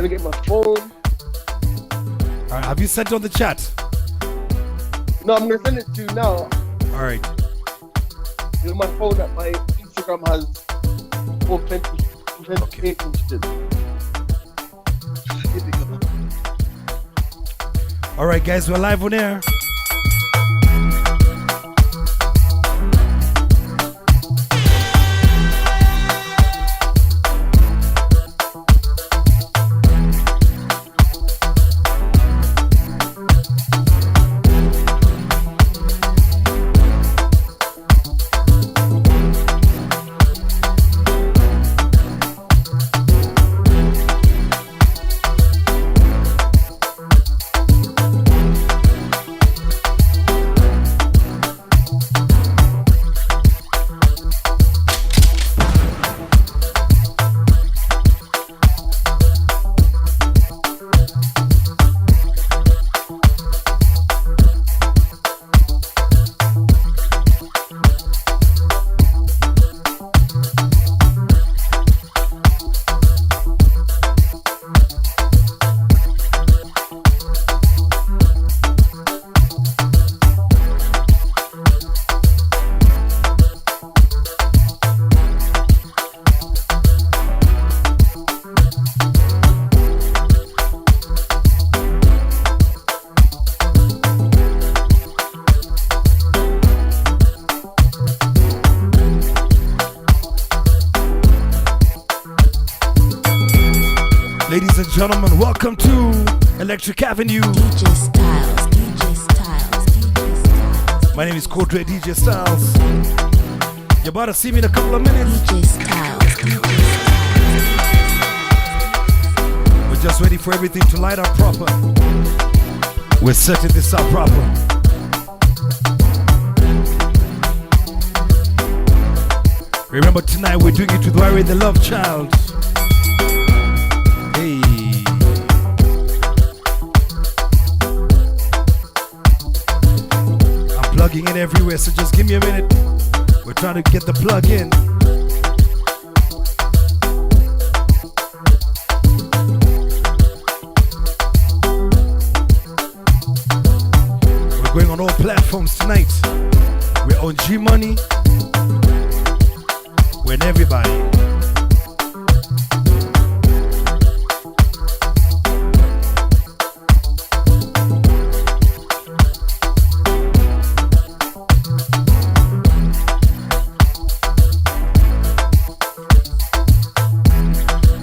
Let me get my phone. Alright, have you sent it on the chat? No, I'm gonna send it to you now. Alright. It's my phone that my Instagram has authentication. Alright guys, we're live on air. Ladies and gentlemen, welcome to Electric Avenue. DJ Stylez, DJ Stylez, DJ Stylez. My name is CodeRED DJ Stylez. You're about to see me in a couple of minutes. DJ Stylez, DJ Stylez. We're just waiting for everything to light up proper. We're setting this up proper. Remember tonight we're doing it with Warrior the Love Child. Hey. I'm plugging in everywhere, so just give me a minute. We're trying to get the plug in. We're going on all platforms tonight. We're on G Money. We're in everybody.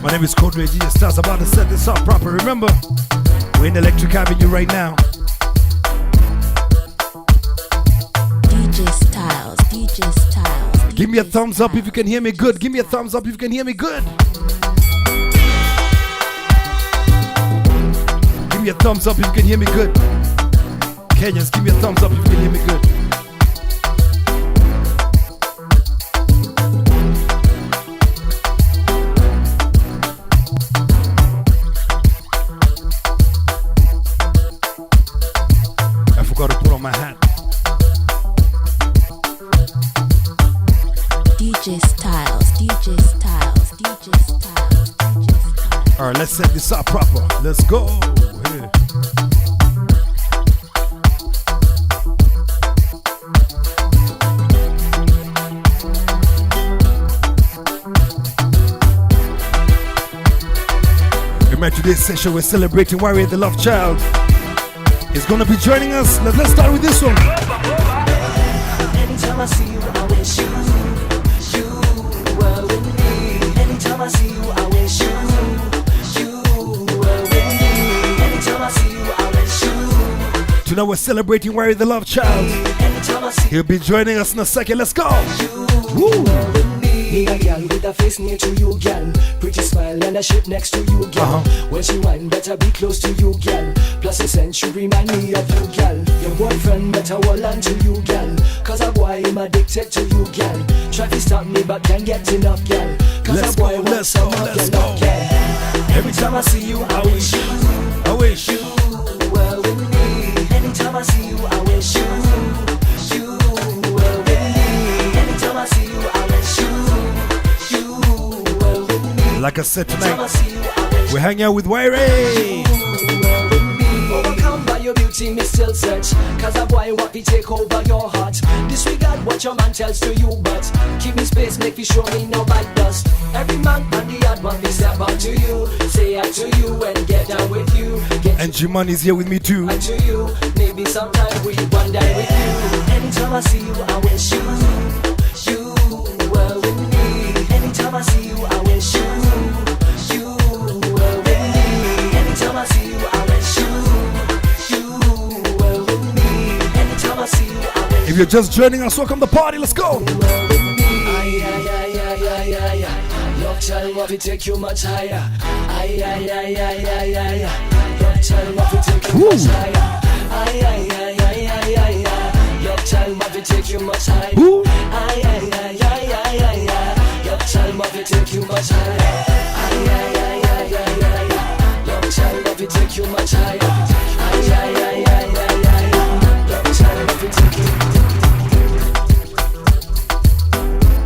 My name is CodeRED DJ Stylez. About to set this up proper. Remember, we're in Electric Avenue right now. DJ Stylez, DJ Stylez. Give me a thumbs up if you can hear me good. Give me a thumbs up if you can hear me good. Give me a thumbs up if you can hear me good. Kenyans, give me a thumbs up if you can hear me good. I forgot to put on my hat. DJ Stylez, DJ Stylez, DJ Stylez, DJ Stylez. Alright, let's set this up proper. Let's go. Hey. Remember today's session we're celebrating Warrior the Love Child. He's gonna be joining us. Let's start with this one. Anytime I see you, I wish you were with me. Anytime I see you, I wish you were with me. Anytime I see you, I wish you. Tonight we're celebrating Warrior the Love Child. Anytime I see He'll be joining us in a second. Let's go. you were with me. Me a girl with a face near to you, girl. Pretty smile and a shape next to you, girl. When she whine, better be close to you, girl. Plus a scent should remind me of you, girl. Your boyfriend better hold on to you, girl. Cause a boy am addicted to you, girl. Try to stop me but can't get enough, girl. Cause Let's a boy go, wants let's some go, of let's your love, go. girl. Every time I see you, I wish you were with me. Anytime I see you, I wish you were with me. Anytime I see you, I wish you were with me. Like I said Anytime I tonight, see you, I wish we're hang out with Wyrie. Overcome by your beauty, me still search. Cause a boy want to take over your heart. Disregard what your man tells to you, but keep me space, make me show me no bad dust. Every man on the yard want to step out to you, say out to you and get down with you. And G-Man is here with me too. Out to you, maybe sometime we one day with you. Anytime I see you, I wish you were with me. Anytime I see you, I wish you were with me. Anytime I see you, I wish you were with me. Anytime I see you, I wish. If you're just joining us, welcome to the party. Let's go. Love child want to take you much higher. Love child want to take you much higher. Love child want to take you much higher. Love child want to take you much higher. Love child want to take you much higher. Love child want to take you.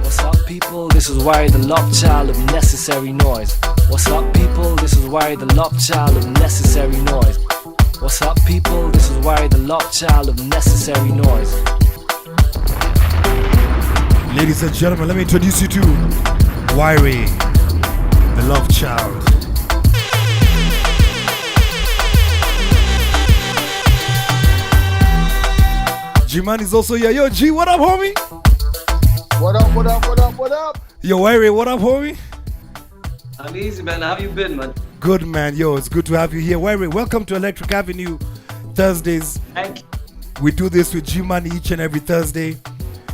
What's up, people? This is Wyrie, the love child of necessary noise. What's up, people? This is Wyrie, the love child of necessary noise. What's up, people? This is Wyrie, the love child of necessary noise. Ladies and gentlemen, let me introduce you to Wyrie, the love child. G-Man is also here. Yo, G, what up, homie? What up, what up, what up, what up? Yo, Wyrie, what up, homie? I'm easy, man. How you been, man? Good, man. Yo, it's good to have you here. Wyrie, welcome to Electric Avenue Thursdays. Thank you. We do this with G-Man each and every Thursday.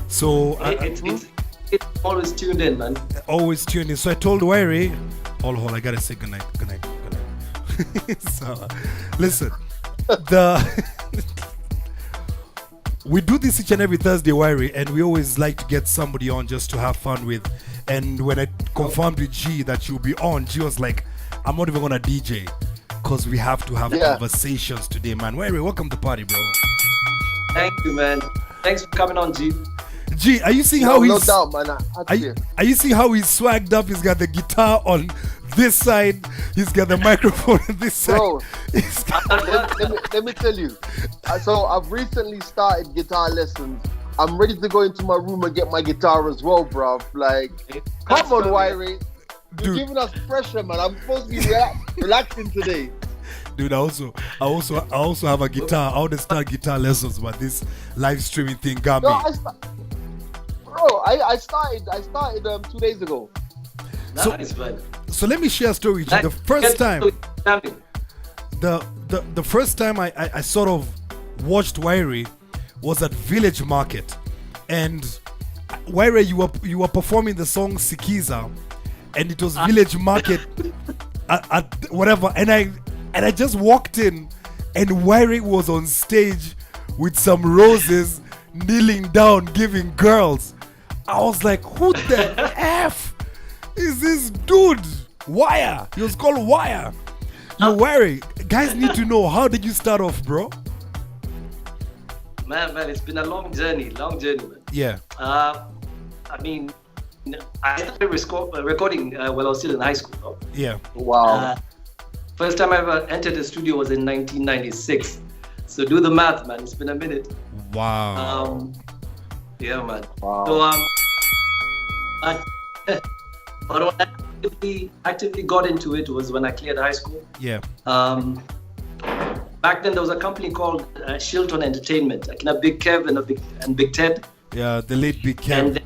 So, It's always tuned in, man. always tune in. So I told Wyrie, hold, I gotta say goodnight. So, listen, we do this each and every Thursday, Wyrie, and we always like to get somebody on just to have fun with. And when I confirmed with G that you'll be on, G was like, I'm not even gonna DJ because we have to have conversations today, man. Wyrie, welcome to the party, bro. Thank you, man. Thanks for coming on, G. G, are you seeing how No he's doubt, man. are you seeing how he's swagged up? He's got the guitar on this side, he's got the microphone on this side. Bro, He's got- let me tell you. So I've recently started guitar lessons. I'm ready to go into my room and get my guitar as well, bruv. Like, come on, Wyrie. You're Dude. giving us pressure, man. I'm supposed to be relaxing today. Dude, I also have a guitar. I want to start guitar lessons, but this live streaming thing got me. No, I started 2 days ago. Nice, man. So let me share a story with you. The first time, the first time I sort of watched Wyrie was at Village Market, and Wyrie, you were performing the song Sikiza, and it was Village Market at whatever, and I just walked in, and Wyrie was on stage with some roses, kneeling down, giving girls. I was like, who the F is this dude? Wire. He was called Wire. Yo, Wyrie, guys need to know, how did you start off, bro? Man, it's been a long journey, man. Yeah. I mean, I started recording while I was still in high school. No? Yeah. Wow. First time I ever entered the studio was in 1996. So do the math, man. It's been a minute. Wow. Yeah, man. Wow. So but when I actively got into it was when I cleared high school. Yeah. Back then there was a company called Shilton Entertainment, like Big Kev and Big Ted. Yeah, the late Big Kev. And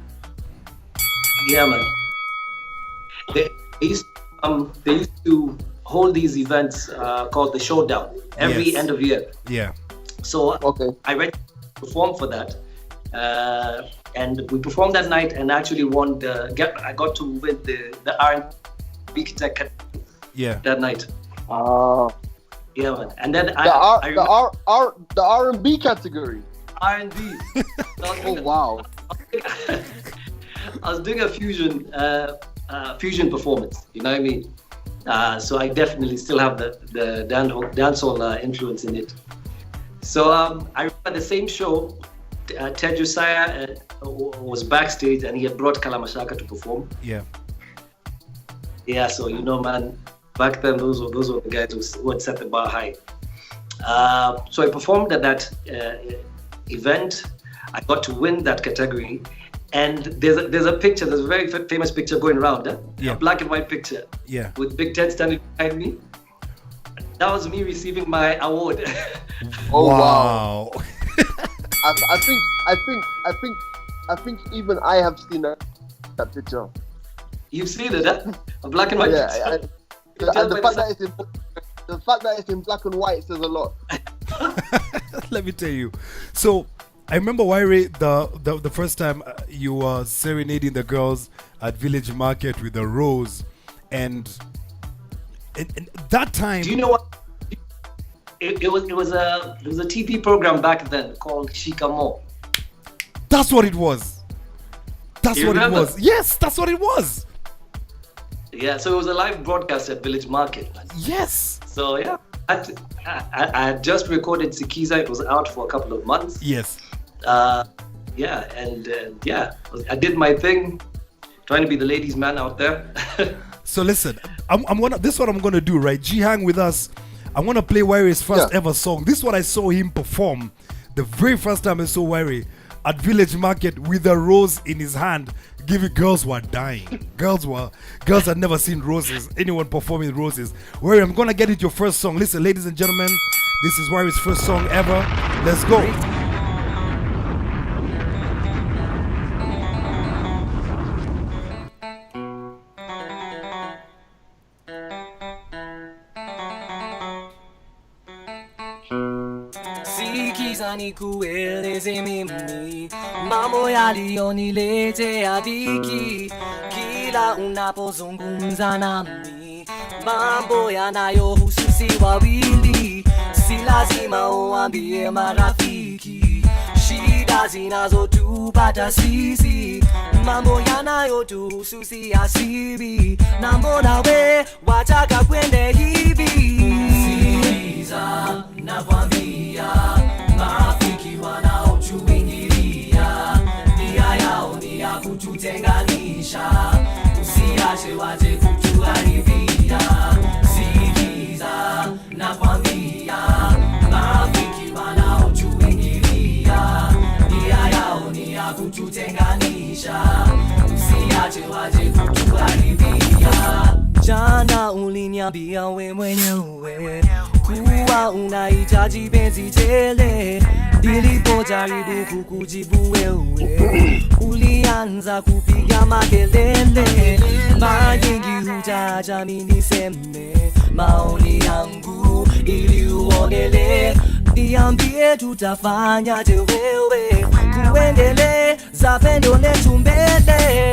yeah, man. They used to hold these events called the Showdown every Yes. end of year. Yeah. So Okay. I went to perform for that, and we performed that night and actually won. I got to win the R&B tech Yeah. that night. Yeah, man. And then The R&B category. R&B. Oh wow. I was doing a fusion performance. You know what I mean? So I definitely still have the dancehall influence in it. So I remember the same show. Ted Josiah was backstage and he had brought Kalamashaka to perform. Yeah. Yeah, so man, Back then, those were the guys who had set the bar high. So I performed at that event. I got to win that category. And there's a picture, there's a very famous picture going around, a black and white picture, with Big Ted standing behind me. That was me receiving my award. Oh wow! I think even I have seen that picture. You've seen it, huh? A black and white picture. The fact that it's in black and white says a lot. Let me tell you. So I remember, Wairi, the first time you were serenading the girls at Village Market with a rose, and that time. Do you know what? It was a TV program back then called Shikamo. That's what it was. That's You what remember? it was. Yes, that's what it was. Yeah, so it was a live broadcast at Village Market. Yes. So yeah, I had just recorded Sikiza. It was out for a couple of months. Yes. I did my thing, trying to be the ladies' man out there. So listen, this is what I'm gonna do, right? G hang with us. I'm gonna play Wairi's first ever song. This is what I saw him perform the very first time I saw Wairi at Village Market with a rose in his hand. Girls were dying. Girls had never seen roses. Anyone performing roses. Wairi, I'm gonna get into your first song. Listen, ladies and gentlemen, this is Wairi's first song ever. Let's go. Sikizani kuele zemimi Mambo yalioni lete adiki Kila unapozungumza nami Mambo yanayohusu wawili Si lazima uambie marafiki Shida zinazotupata sisi Mambo yanayotuhusu si asiri Na mbona we wataka kwende hivi Sikiliza nakwambia marafiki wanaotuingilia nia yao ni ya kututenganisha usiache waje kutuharibia Sikiliza nakwambia marafiki wanaotuingilia nia yao ni ya kututenganisha usiache waje kutuharibia Jana uliniambia we mwenyewe kuwa unahitaji penzi tele Nilipojaribu kukujibu wewe ulianza kupiga makelele Mara nyingi hutaja mimi niseme maoni yangu ili uonele Niambie tutafanyaje wewe kuendeleza pendo letu mbele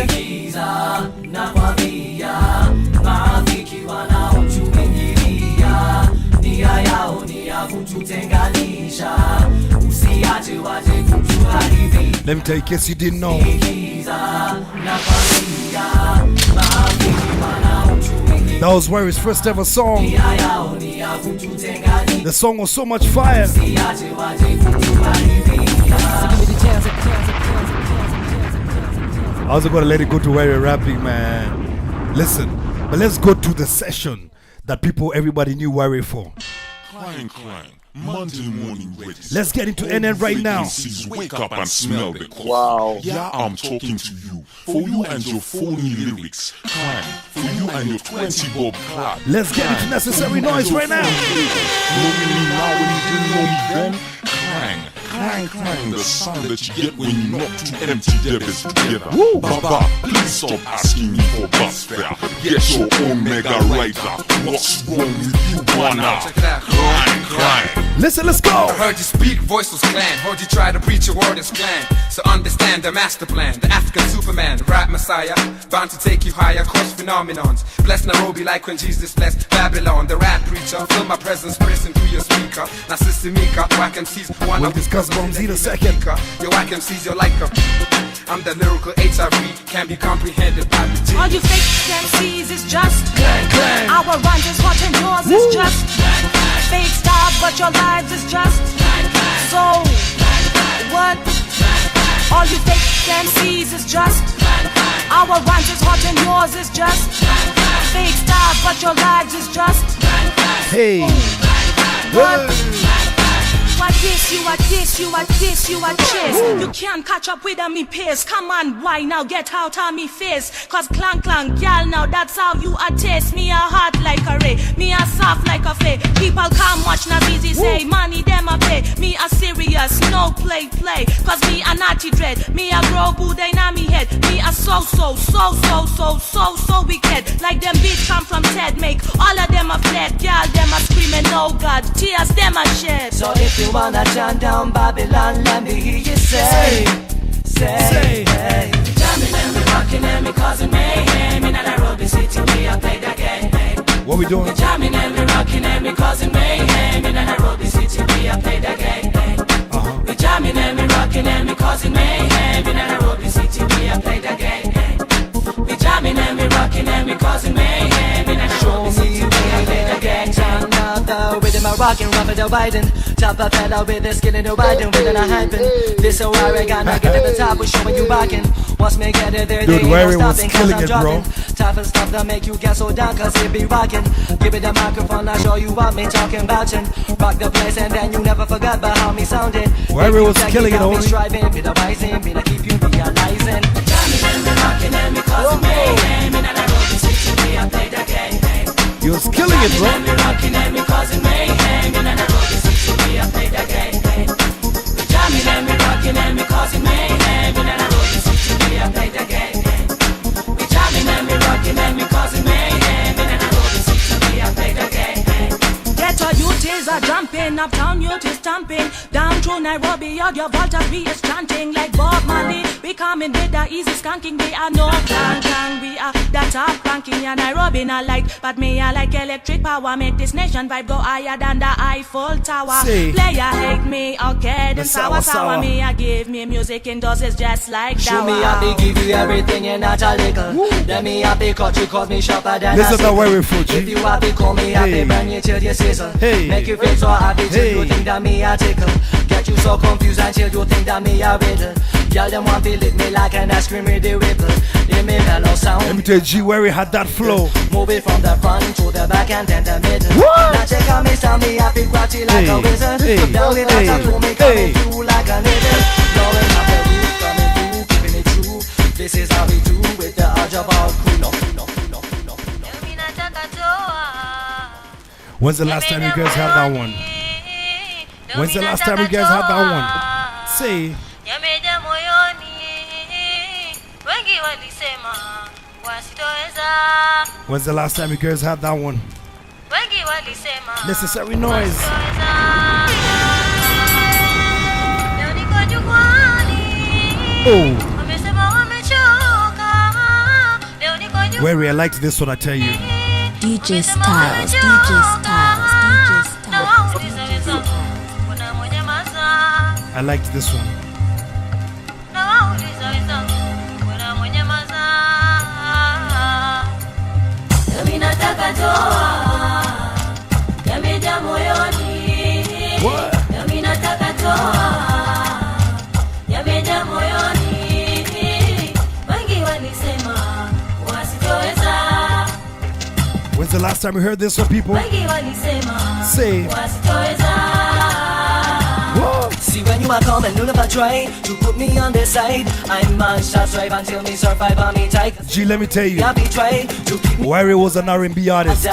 Sikiza nakwambia marafiki wanaotuingilia nia yao ni ya kututenganisha usiache waje kutuharibia Let me tell you, in case you didn't know. That was Wairi's first ever song. The song was so much fire. I also gotta let it go to Wairi rapping, man. Listen, but let's go to the session that everybody knew Wairi for. Crying. Monday morning ready. Let's get into NN right now. Wake up and smell the coffee. Wow. Yeah, I'm talking to you. For you and your phony lyrics. Crying. For you and your 20 bob clap. Let's get into necessary noise right now. Knowing me now when you didn't know me then. Crying, the sound that you get when you knock two empty devils together. Woo. Baba, please stop asking me for bus fare. Get your own mega rider. What's wrong with you, Wana? Crying. Listen, let's go. I heard you speak, voice was clan. Heard you try to preach your word is clan. So understand the master plan, the African Superman, the rap messiah, bound to take you higher, cause phenomenons. Bless Nairobi like when Jesus blessed Babylon. The rap preacher, feel my presence pressing through your speaker. Now Sister Mika, whack MCs, one We'll of discuss bombs in a second. Your whack MCs, you're like a I'm the lyrical HIV, can be comprehended by the G. All you fake MCs is just Clang, clang. Our rhymes is hot and yours Woo. is just fake style, but your lives is just so what? All you fake MCs is just Our rhymes is hot and yours is just fake stars, but your lives is just. Hey. What? I diss you, I diss you, I diss you, I chase. You can't catch up with me pace. Come on, why now? Get out of me face. Cause clang clang, gal now, that's how you a taste. Me a hard like a ray, me a soft like a fay. People come watch now easy say, money them a pay. Me a serious, no play. Cause me a naughty dread. Me a grow Buddha in me head. Me a so wicked. Like them beats come from Ted. Make all of them a fled. Gal them a screaming, no God. Tears them a shed. So if you wanna turn down Babylon, let me hear you say, hey. Jamming and me rocking and me causing mayhem. In Nairobi City we a play the game. What we doing? Jamming and me rocking and me causing mayhem. In Nairobi City we a play the game. We jamming and me rocking and me causing mayhem. In Nairobi City we a play the game. We jamming and me rocking and me causing mayhem. In Nairobi City we a play the game. The rhythm I rockin', rougher the riding. Top a fella with the skin in the riding, with a hyping. This so I gotta get to the top, we're showing you rockin'. Once me get it there, dude, they Larry ain't no was stopping, killing cause I'm it, bro. dropping. Type of stuff that make you get so down, cause it be rockin'. Give it the microphone, I'll show you what me talking about. Rock the place and then you never forgot about how me sounded. Larry was killing it, only. Striving, be the rising, be the keep you realizing. Jamming and me rockin' and me causing mayhem. In Nairobi City, we a play the game. He was killing it, bro. And me rocking and me causing mayhem. In Nairobi City, we a play the game. We jamming and me rocking and me causing mayhem. In Nairobi City, we a play the game. We jamming and me rocking and me causing mayhem. In Nairobi City, we a play the game. Ghetto youth is a jumping, uptown youth is stamping. Down through Nairobi, all your Volta we is chanting like Bob Marley. We coming with the easy skanking, we are no clang. We are the top ranking, yeah, Nairobi not like. But me I like electric power, make this nation vibe go higher than the Eiffel Tower. See. Player hate me, okay, then The sour. sour. Me I give me music and doses just like Show me that. how they give you everything and not a little. Then me happy cut you cause me sharper than Listen a to sickle. where we from, G. If you happy call me happy, Hey. burn you till you sizzle. Hey. Make you feel so happy till Hey. you think that me a tickle. Get you so confused until you think that me a riddle. Y'all them want to lick me like an ice cream with the ripple. Give me mellow sound. Let me tell you, G, where he had that flow. Move it from the front to the back and then the middle. What? Now check out me sound, me happy quatchy like Hey, a wizard. hey, Come down with hey, that to me hey. coming through like a needle. Blowing up the roof, coming through, keeping it true. This is how we do with the Ajabal crew. No. When's the last time you guys had that one? When's the last time you guys had that one? Say. When's the last time you guys had that one? Necessary noise. Oh. Wary, I liked this one, I tell you. DJ Stylez, DJ Stylez, DJ Stylez. I liked this one. What? When's the last time you heard this one, people? Say. Whoa. See when you are coming, you never try to put me on the side. I'm man shot right until me survive on me tight. G, let me tell you. Yeah, be try to keep me. Wary was an R&B artist.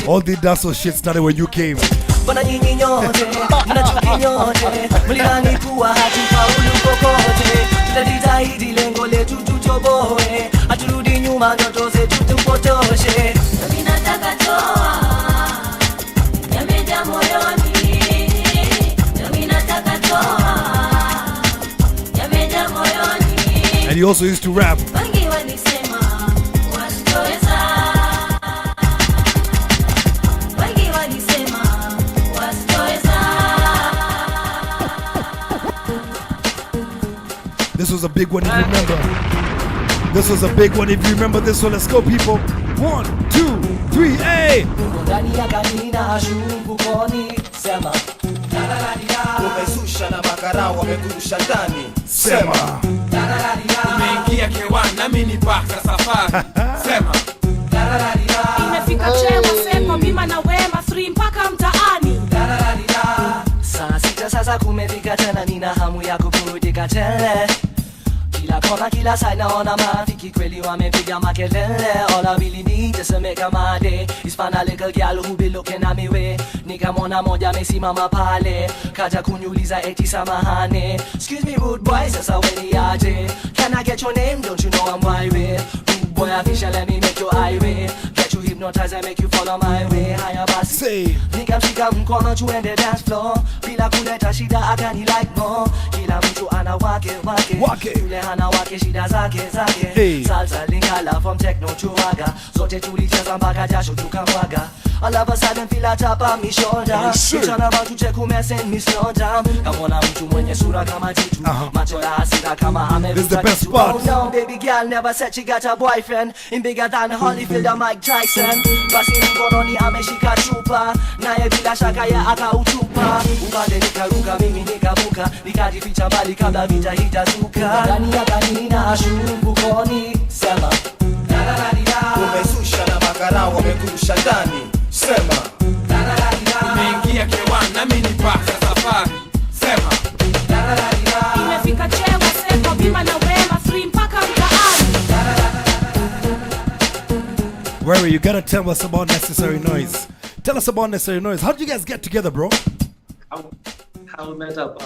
All the dancehall shit started when you came. Bona nyinyi nyote, mna chuki nyote. Mlidhani kuwa hatufaulu kokote. Tutajitahidi lengo letu tutoboe. Haturudi nyuma, ndoto zetu tupotoshe. Mimi nataka toa, yamejaa moyoni. Mimi nataka toa, yamejaa moyoni. And he also used to rap. Wengi walisema wasitoweza. Wengi walisema wasitoweza. This was a big one if you remember. This was a big one if you remember this one. Let's go, people. 1, 2, 3, hey! Ndani ya kanina shumbu koni sema. Umezusha na makara wamekurusha ndani. Sema. Umeingia kewani nami ni baka safari. Sema. Nimefika chewa seko bima na wema 3 mpaka mtaani. Saa sita sasa kumefika tena, nina hamu ya kuburudika tele. Kila kona kila side naona marafiki kweli wamepiga makelele. All I really need is to make my day is find a little girl who be looking at me way. Nikamwona moja amesimama pale, kaja kuniuliza eti samahane. Excuse me rude boy, sasa weni aje? Can I get your name? Don't you know I'm Wyrie? Rude boy official, let me make you irate. Get you hypnotized and make you follow my way. Haya basi nikamshika mkono tuende dance floor, bila kuleta shida akani like more. Kila mtu ana wake yule hana wake shida zake. Salsa lingala from techno to raga, zote tulicheza mpaka jasho tukamwaga. All of a sudden feel a tap on me shoulder. It's all about to check who mess and me slow down. Kamona mtu mwenye sura kama jitu, macho ya hasira kama amevuta kitu. Oh no, baby girl never said she got a boyfriend. In bigger than Holyfield or Mike Tyson. Basi mkononi ameshika chupa, naye bila shaka ya akautupa. Upande nikaruka mimi nikabuka, nikajificha mbali kabla vita hitazuka. Ndani ya gani na shumbu koni, sema Umesusha na makarao wamekurusha ndani. Sema Umeingia K1 na mimi nipaka safari. Sema Nimefika chewa seko bima na wema 3 mpaka mtaani. Where you gotta tell us about Necessary Noise. Tell us about Necessary Noise. How did you guys get together, bro? How we met up.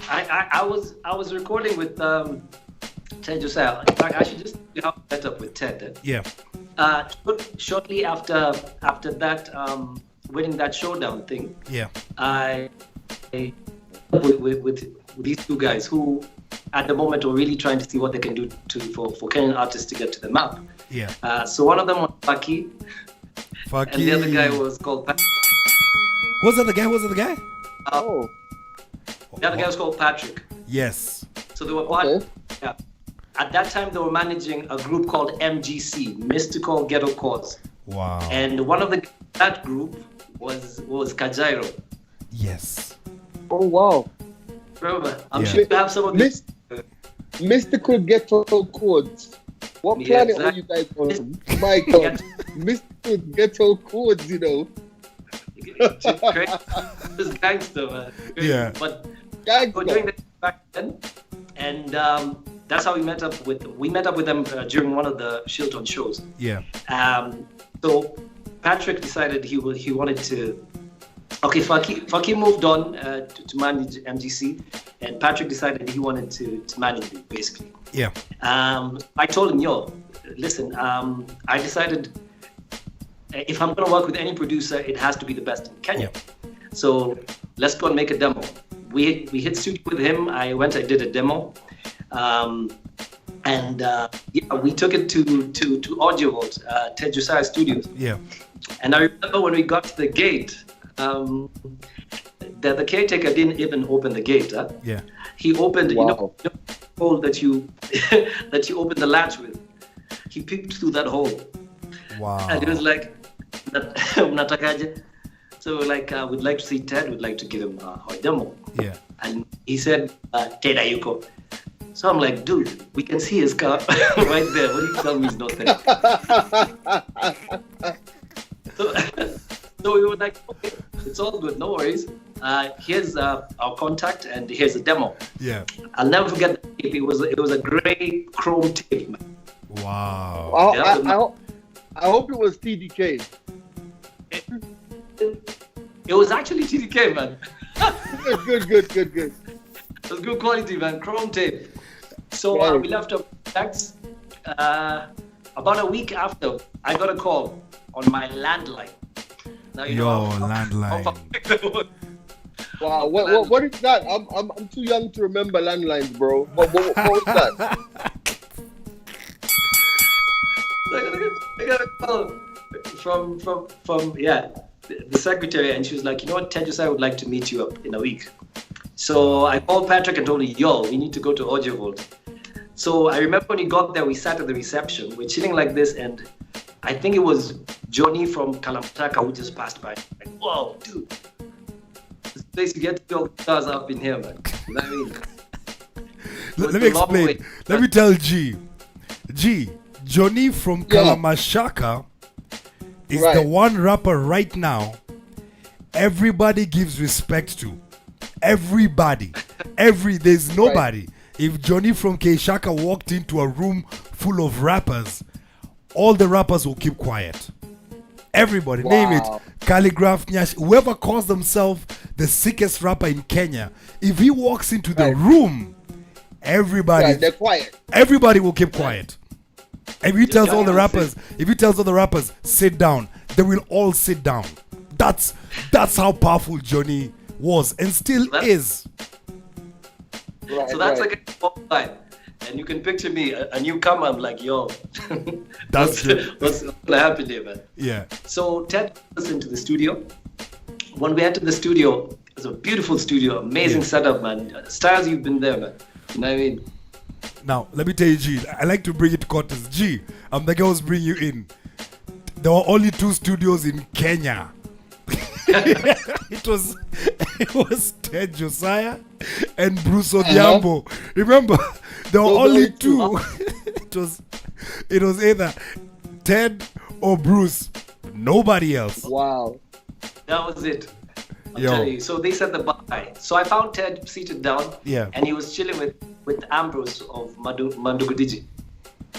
I was recording with Ted Josiah. In fact, I should just tell you how I met up with Ted. Yeah. Shortly after that, winning that showdown thing. Yeah. I with these two guys who, at the moment, were really trying to see what they can do for Kenyan artists to get to the map. Yeah. So one of them was Faki, and the other guy was called Patrick. Was that the guy? The other guy was called Patrick. Yes. So they were part. Yeah. At that time, they were managing a group called MGC, Mystical Ghetto Cause. Wow. And one of that group was Kajairo. Yes. Oh wow. Remember, I'm sure you have some of these. Mystical Ghetto Codes. What planet are you guys on? My God. Mystical Ghetto Codes, you know. This gangster, man. Yeah. But we were doing that back then, and that's how we met up with them. We met up with them during one of the Shilton shows. Yeah. So Patrick decided he wanted to. Okay, Faki moved on to manage MGC, and Patrick decided he wanted to manage it, basically. Yeah. I told him, yo, listen, I decided if I'm gonna work with any producer, it has to be the best in Kenya. Yeah. So let's go and make a demo. We hit studio with him. I did a demo, and we took it to Audio Vault, Ted Josiah Studios. Yeah. And I remember when we got to the gate, the caretaker didn't even open the gate. Yeah. He opened, the hole that you that you open the latch with. He peeked through that hole. Wow. And he was like, so like, we'd like to see Ted, we'd like to give him a demo. Yeah. And he said, Ted Ayuko. So I'm like, dude, we can see his car right there. What do you tell me is not there? So we were like, okay, it's all good, no worries. Here's our contact and here's a demo. Yeah. I'll never forget the tape. It was a gray chrome tape, man. Wow. I hope it was TDK. It was actually TDK, man. Good. It was good quality, man. Chrome tape. So we left our contacts. About a week after, I got a call on my landline. Now you know landline. Wow, what is that? I'm too young to remember landlines, bro. What was that? I got a call from the secretary, and she was like, you know what, Ted Josiah would like to meet you up in a week. So I called Patrick and told him, yo, we need to go to Audio Vault. So I remember when he got there, we sat at the reception. We're chilling like this, and I think it was Johnny from Kalamtaka who just passed by. Like, whoa, dude. This place you get your guitars up in here, man. You know what I mean? Let me explain. Let me tell G, Johnny from Kalamashaka is Right. the one rapper right now everybody gives respect to. Everybody. There's nobody. If Johnny from K-Shaka walked into a room full of rappers, all the rappers will keep quiet. Everybody, name it. Wow. Calligraph, Nyash, whoever calls themselves the sickest rapper in Kenya, if he walks into the room, everybody, Right, they're quiet. everybody will keep quiet. If he tells all the rappers, sit down, they will all sit down. That's how powerful Johnny was and still is. Right, So that's right. like a pop line. And you can picture me, a newcomer. I'm like, yo, That's true. what's gonna happen here, man? Yeah. So Ted was into the studio. When we entered the studio, it was a beautiful studio, amazing setup, man. Stylez, you've been there, man. You know what I mean? Now, let me tell you, G, I like to bring it to quarters. G, I'm the guy who's bring you in. There were only 2 studios in Kenya. it was Ted Josiah and Bruce Odhiambo. Remember, there were Those only are 2. it was either Ted or Bruce. Nobody else. Wow. That was it. I'll Yo. tell you. So they set the bar high. So I found Ted seated down. Yeah. And he was chilling with Ambrose of Mandugudiji.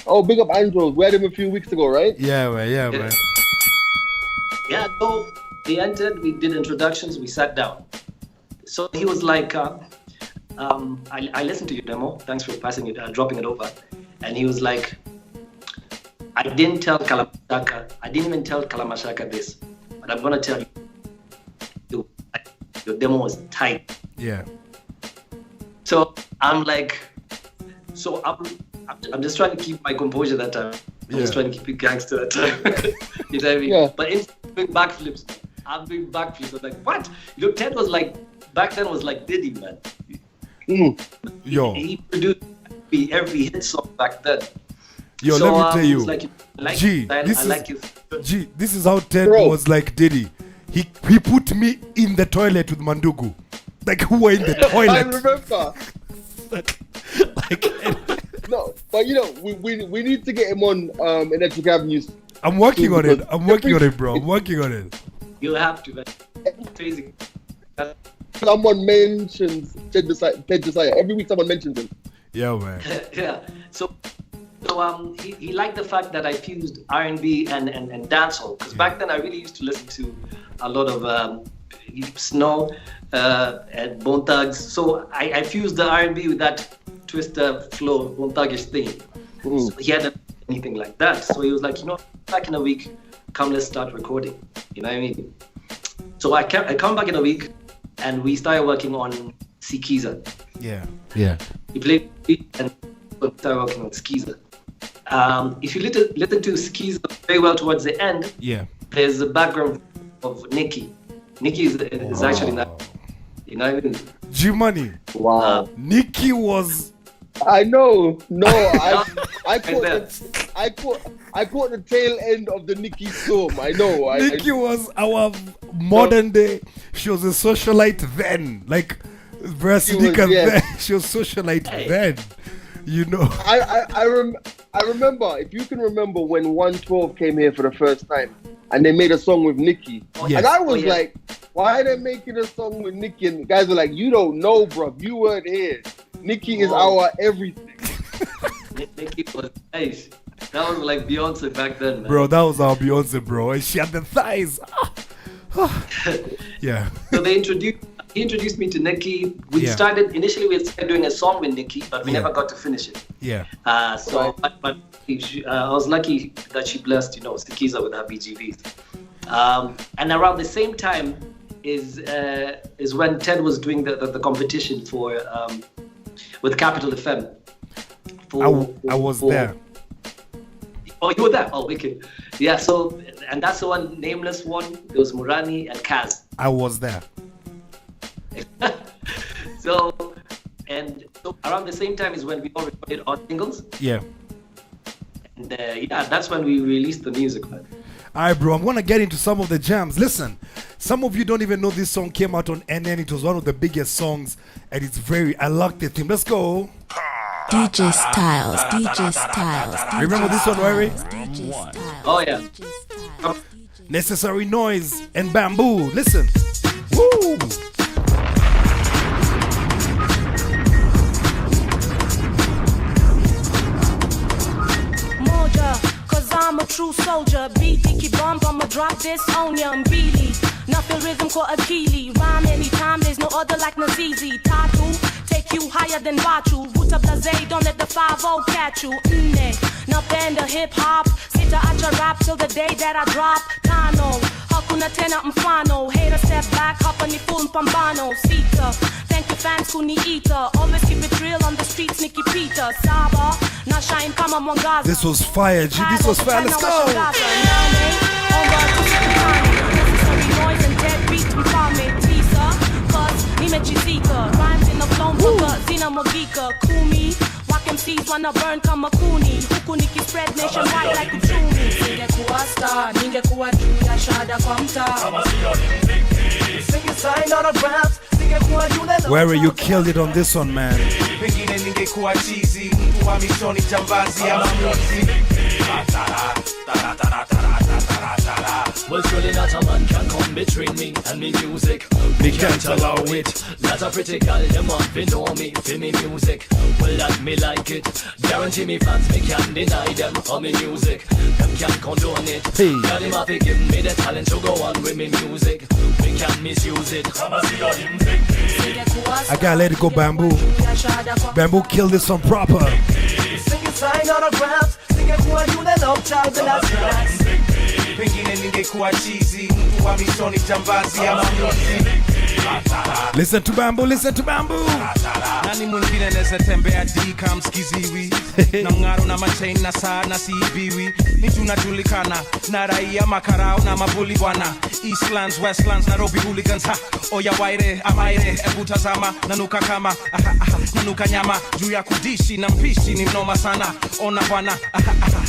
Oh, big up Andros. We had him a few weeks ago, right? Yeah, man. Yeah, so we entered, we did introductions, we sat down. So he was like, I listened to your demo. Thanks for dropping it over. And he was like, I didn't even tell Kalamashaka this, but I'm gonna tell you, your demo was tight. Yeah. So I'm like, I'm just trying to keep my composure that time. I'm just trying to keep it gangster that time. You know what I mean? Yeah. But instead of doing backflips, I'm doing backflips. I'm like, what? You know, Ted was like, back then was like Diddy, man. Yo. He produced every hit song back then. Yo, So, let me tell he you. was like, I like G, his style, this I is like his... G, this is how Ted Bro. was like Diddy. He put me in the toilet with Mandugu. Like who were in the I toilet? remember. No, but you know, we need to get him on Electric Avenues. I'm working on it. I'm working on it, bro. I'm working on it. You have to, man. Crazy. Someone mentions Ted Josiah. Every week someone mentions him. Yeah, man. Yeah. So he liked the fact that I fused R&B and dancehall, because back then I really used to listen to a lot of Snow and Bone Thugs. So I fused the R&B with that twister flow, Bone Thuggish thing. So he hadn't done anything like that. So he was like, you know, back in a week, come let's start recording. You know what I mean? So I come back in a week, and we started working on Sikiza. Yeah. He played and started working on Skiza. If you listen to Skiza very well towards the end, there's a background of Nikki. Nikki is actually not, you know what I mean? G-Money. Wow. Nikki was... I know. No, I caught the tail end of the Nikki storm. I know. Nikki was our modern day. She was a socialite then. Like, Brasinica then. She was socialite then. You know. I remember, if you can remember, when 112 came here for the first time and they made a song with Nikki. Yes. And I was like, why are they making a song with Nikki? And the guys were like, you don't know, bro. You weren't here. Nikki is our everything. Nikki was nice. That was like Beyonce back then, man. Bro, that was our Beyonce, bro. And she had the thighs. Yeah. So he introduced me to Nikki. We started doing a song with Nikki, but we never got to finish it. Yeah. But I was lucky that she blessed, you know, Sikiza with her BGVs. And around the same time is when Ted was doing the competition for with Capital FM. I was there. Oh, you were there? Oh, wicked. Yeah, so, and that's the one, Nameless one. There was Murani and Kaz. I was there. So around the same time is when we all recorded our singles. Yeah. And that's when we released the music, man. Alright, bro, I'm gonna get into some of the jams. Listen, some of you don't even know this song came out on NN. It was one of the biggest songs, and I like the theme. Let's go. DJ Stylez, DJ Stylez. Remember this one, Larry? DJ Stylez. Oh, yeah. DJ Stylez. Necessary Noise and Bamboo. Listen. Woo! I'm a true soldier, beat Dicky Bomb, I'ma drop this on ya, Beely. Nothing rhythm called Akili. Rhyme anytime, there's no other like Nazizi. Tattoo, take you higher than Batu. Buta Blaze, don't let the 5-0 catch you. Nothing the hip hop, sit at your rap till the day that I drop. Tano, hakuna tena mfano. Hater step back, hop on the full pambano. Sita, thank you fans kuniita. Always keep it real on the streets, Nicky Peter. Saba, now shine kama mwangaza. This was fire, G. This was fire. Let's go. Noise and dead beat mfame tisa. Cause nimechizika. Rhymes in the flow mboka, zina mogika. Kumi, wak MCs wanna burn kama kuni. Huku niki spread nationwide like uchumi. Ningekuwa star, ningekuwa juu ya shada kwa mtaa. Where you killed it on this one, man. Pengine ningekuwa cheesy, mtu wa mishoni jambazi ama mwizi. Well, surely not a man can come between me and me music. Me can't allow it. Not a pretty girl, them want to know me for me music. Well, that me like it. Guarantee me fans, me can't deny them for me music. Them can't condone it. Hey. Got him off, give me the talent to go on with me music. We can't misuse it. I gotta let it go, Bamboo. Bamboo killed this one proper. Singing sign autographs, singekuwa yule love child and that's pengine ningekuwa cheesy, mtu wa mishoni jambazi ama mwizi. Listen to Bamboo, listen to Bamboo. Nani mwingine neza tembea dika mskiziwi. Na mngaro na machain na saa na siibiwi. Ni tunajulikana na raia makarao na mabuli bwana. Eastlands, Westlands, Nairobi hooligans ha. Oya waire, amaire, ebu tazama. Nanuka kama, nanuka nyama. Juu ya kudishi na mpishi ni mnoma sana. Ona bwana,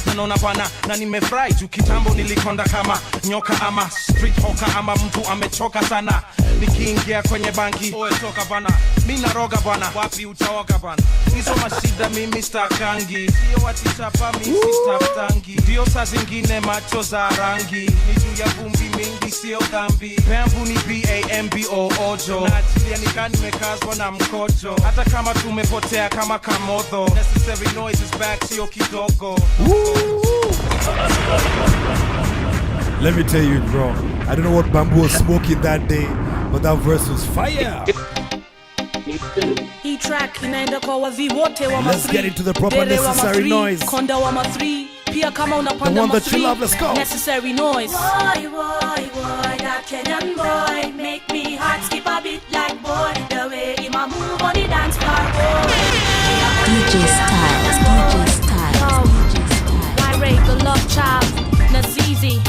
nanona bwana. Na nimefurahi juu kitambo nilikonda kama nyoka ama street hawker ama mtu amechoka sana. Nikiingia kwenye banki, oe toka bana. Mina roga bana, wapi utaoga bana. Niso mashida mimi stakangi. Sio watichapa mimi staftangi. Dio saa zingine macho za rangi. Ni juu ya vumbi mingi sio dhambi. Bamboo ni B-A-M-B-O ojo. Na atilia nikani mekazwa na mkojo. Hata kama tumepotea kama kamodho. Necessary Noise is back, sio kidogo. Let me tell you, bro. I don't know what Bamboo was smoking that day, but that verse was fire. Hii track inaenda kwa wavi wote wa Let's get into the proper Necessary Noise. Konda wa ma 3 pia kama unapanda The one ma that you love, let's go. Necessary Noise. Boy, that Kenyan boy make me heart skip a bit like boy. The way he ma move on the dance floor, boy. DJ Stylez, DJ Stylez, DJ Stylez. Why the love child, Nazizi,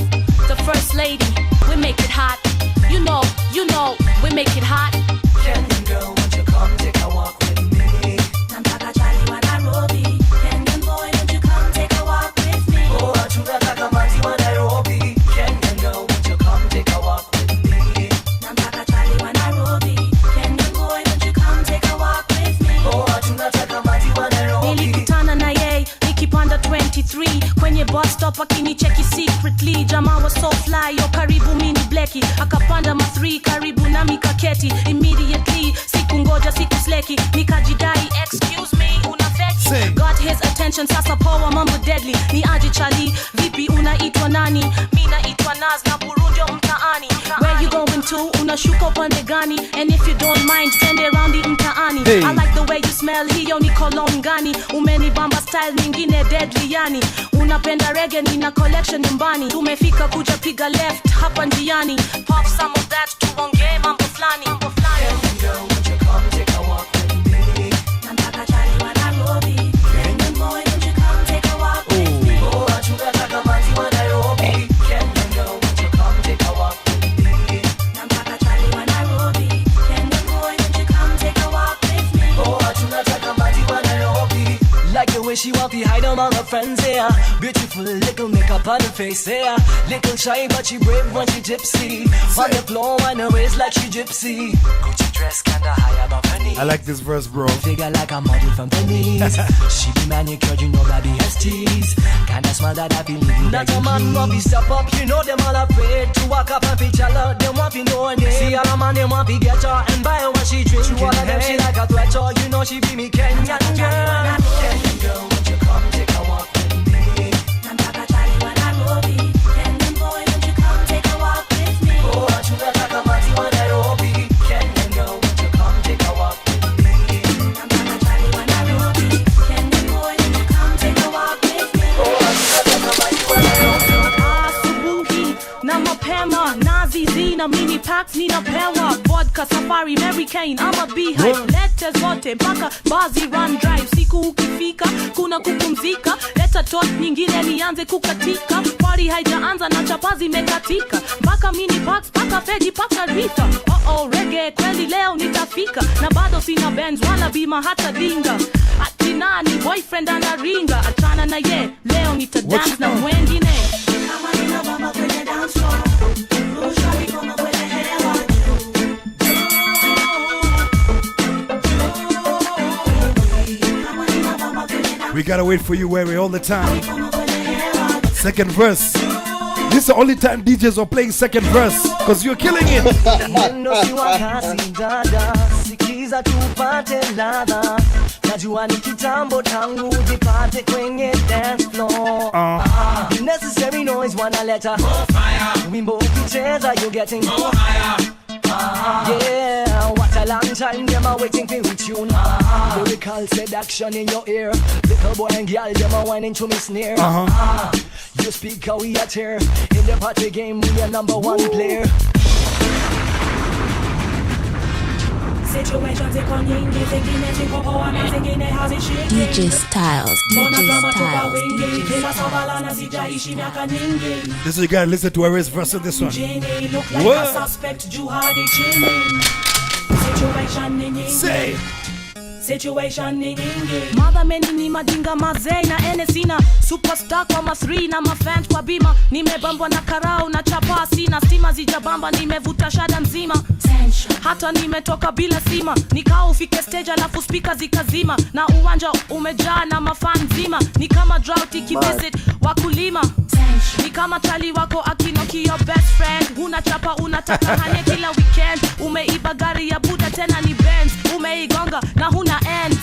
the first lady. We make it hot. You know, we make it hot. Kenyan girl, won't you come take a walk with me? Namtaka Charlie wa Nairobi. Kenyan boy, won't you come take a walk with me? Oh, tunataka maji wa Nairobi. Kenyan girl, won't you come take a walk with me? Namtaka Charlie wa Nairobi. Kenyan boy, won't you come take a walk with me? Oh, tunataka maji wa Nairobi. Nilikutana na yeye nikipanda 23 kwenye bus stop akinicheki secretly. Jamaa was so fly, yo karibu mini bleki. Akapanda ma 3 karibu na mikaketi. Immediately sikungoja siku sleki, nikajidai excuse me unafeki. Got his attention, sasa power mambo deadly. Ni aje chali, vipi unaitwa nani? Mimi naitwa Naz na burunjo mtaani. Where you going to? Unashuka upande gani? And if you don't mind, send it around the mtaani. Hey. I like the way you smell, hiyo ni cologne gani? Umenibamba style nyingine deadly yani. Unapenda reggae, nina collection nyumbani. Tumefika kuja piga left hapa njiani. Pop some of that tuongee mambo flani. Kenyan girl, won't you come take a walk with me? Namtaka Charlie wa Nairobi. Kenyan boy, won't you come take a walk with me? Oh, tunataka maji wa Nairobi. Kenyan girl, won't you come take a walk with me? Namtaka Charlie wa Nairobi. Kenyan boy, won't you come take a walk with me? Oh, tunataka maji wa Nairobi. Like the way she want to hide among her friends here. Beautiful little makeup on her face here. Little shy but she brave when she gypsy. On the floor on her waist like she gypsy. Gucci dress kinda high above her knees. I like this verse, bro. Figure like a model from Venice. She be manicured, you know that be STs. Kinda smile that I believe in. Not a man want to step up, you know them all afraid to walk up and feature her. Them want to know her name. See all the man, them want to get her and buy her what she drink. To all of them, she like a threat, you know she be me Kenyan girl. Kenyan girl, won't you come take a walk with me? Namtaka chali wa Nairobi. Kenyan boy, won't you come take a walk with me? Oh, tunataka kamati wa Nairobi. Kenyan girl, won't you come take a walk with me? Namtaka chali wa Nairobi. Kenyan boy, won't you come take a walk with me? Oh, tunataka kamati wa Nairobi. Asubuhi na mapema nazizi na mini packs ninapewa vodka safari Mary Kane ama beehive lete zote mpaka bazi run drive siku ukifika kuna kupumzika leta tot nyingine nianze kukatika party haijaanza na chapazi mekatika mpaka mini packs mpaka fedi mpaka rita reggae kweli leo nitafika na bado sina Benz wala bima hata dinga ati nani boyfriend anaringa achana na ye leo nitadance na mwengine Kama nina bamba kwenye dance floor. Rusha mikono kwenye hewa. Kama nina bamba kwenye dance We gotta wait for you, Wary, all the time. floor kwenye hewa. Second verse. This is the only time DJs are playing second verse because you're killing it. Mwendo si wa kasi dada, sikiza tupate ladha. Najua ni kitambo tangu jipate kwenye dance floor. Necessary noise wanaleta more fire. Wimbo ukicheza you getting more higher. Yeah, what a long time them are waiting for you tune. Lyrical seduction in your ear. Little boy and girl them are whining to me snare. You speak how we at here. In the party game we are number one player. Situations ziko nyingi, zingine ziko poa na zingine hazishiki. DJ Stylez, Mbona DJ drama tupa Stylez, wingi, DJ kila sabala na sijaishi miaka nyingi. This is you gotta listen to Wary's verse in this one. Mjini look like What? a suspect juu hadi chini. Situation ni nyingi. Say. Situation ni nyingi. Mother meni ni madinga mazei na enesina superstar kwa ma3 na mafans kwa bima nimebambwa na karau na chapa sina stima zijabamba nimevuta shada nzima hata nimetoka bila sima nikao ufike stage alafu speaker zikazima na uwanja umejaa na mafan zima ni kama drought ikivisit wakulima ni kama chali wako akinoki your best friend huna chapa unataka hanye kila weekend umeiba gari ya buda tena ni Benz umeigonga na huna ends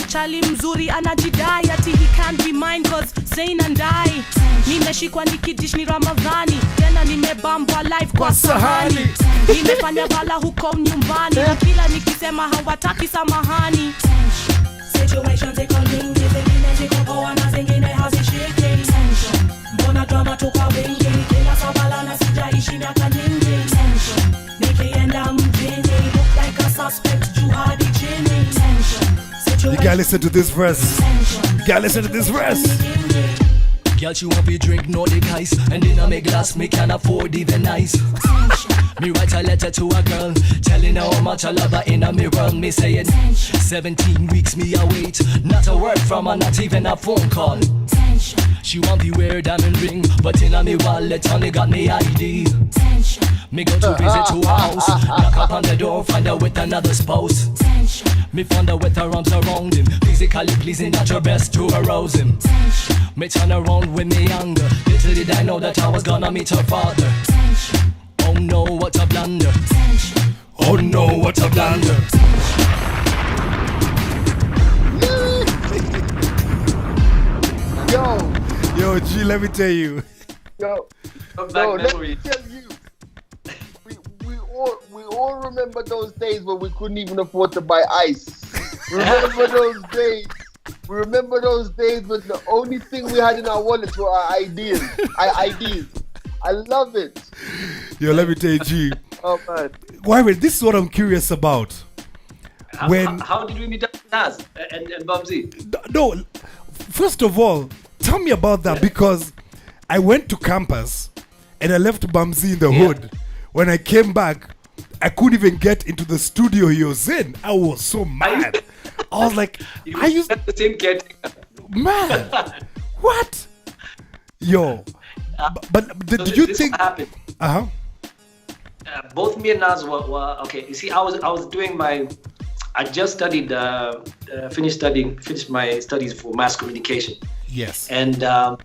chali mzuri anajidai ati he can't be mine cause sane and die nimeshikwa nikidish ni Ramadhani tena nimebambwa live kwa sahani nimefanya bala huko nyumbani na kila nikisema hawataki samahani Situations ziko nyingi, zingine ziko poa na zingine hazishiki. Mbona drama tupa wingi, kila sabala na sijaishi miaka nyingi. Nikienda mjini look like a suspect juu hadi chini. You gotta listen to this verse. You gotta listen to this verse. Girl, she want to drink Nordic ice, and in a me glass me can afford even ice. Me write a letter to a girl, telling her how much I love her in a me world. Me saying 17 weeks me await, not a word from her, not even a phone call. She want to wear a diamond ring, but in a me wallet only got me ID. Me go to visit to her house, knock up on the door, find her with another spouse. Me found her with her arms around him, physically pleasing at her best to arouse him. Me turn around with me anger, little did I know that I was gonna meet her father. Oh no, what a blunder. Oh no, what a blunder. Yo, G, let me tell you. Yo, let me tell you. We all remember those days when we couldn't even afford to buy ice. Remember those days. We remember those days when the only thing we had in our wallets were our ideas. I love it. Yo, let me tell you, G. Oh man. Why, this is what I'm curious about. How did we meet up with Nas and Bubsy? No, first of all, tell me about that because I went to campus and I left Bamzi in the hood. When I came back, I couldn't even get into the studio he was in. I was so mad. I was like, the same caretaker. Man, What? Yo. But did you this think? happened? Uh-huh. Both me and Nas were okay. You see, I was doing my. I just studied, finished my studies for mass communication. Yes. And I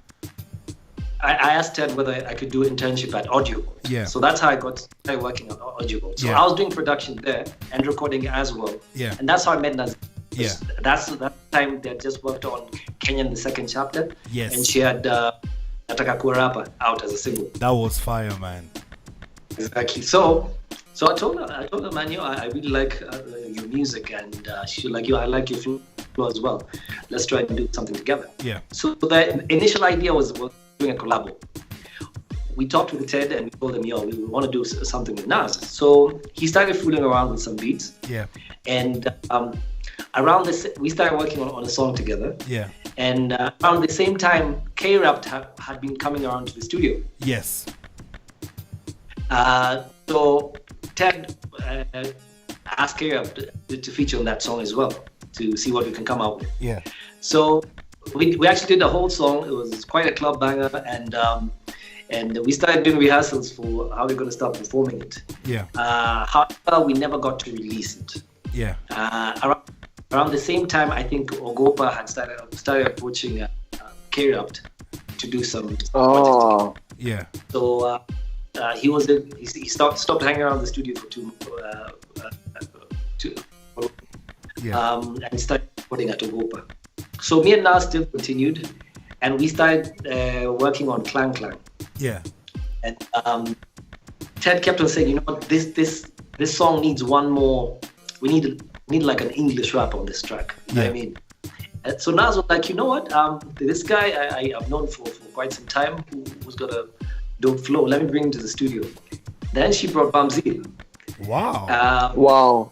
asked Ted whether I could do an internship at Audio. Yeah. So that's how I started working on Audio. So Yeah. I was doing production there and recording as well. Yeah. And that's how I met Nas. Yeah. That's that time they had just worked on Kenyan the second chapter. Yes. And she had Nataka Kuwa Rapa out as a single. That was fire, man. Exactly. So I told her, man, I really like your music, and she's like, I like your flow as well. Let's try and do something together. Yeah. So the initial idea was doing a collabo. We talked with Ted and we told him, we want to do something with Nas. So he started fooling around with some beats. Yeah. And around this, we started working on a song together. Yeah. And around the same time, K-Rap had been coming around to the studio. Yes. So Ted asked K-Rap to feature on that song as well, to see what we can come out with. Yeah. So we actually did the whole song. It was quite a club banger, and we started doing rehearsals for how we're going to start performing it. Yeah. However, we never got to release it. Yeah. Around the same time, I think Ogopa had started approaching K-Rap to do some projects. Yeah. So he stopped hanging around the studio for two and started recording at Ogopa. So me and Nas still continued, and we started working on Clang Clang. Yeah. And Ted kept on saying, this song needs one more. We need like an English rap on this track. You know what I mean? And so Nas was like, you know what? This guy I've known for quite some time who's got a dope flow. Let me bring him to the studio. Then she brought Bamzi. Wow. Wow.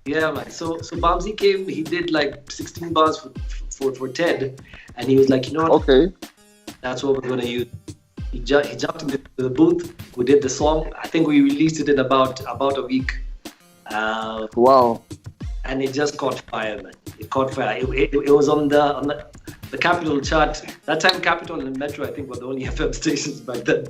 Yeah, man. So Bamzi came. He did like 16 bars for Ted, and he was like, you know what? Okay. That's what we're gonna use. He jumped into the booth. We did the song. I think we released it in about a week. Wow. And it just caught fire, man. It caught fire. It was on the Capital chart. That time, Capital and Metro, I think, were the only FM stations back then.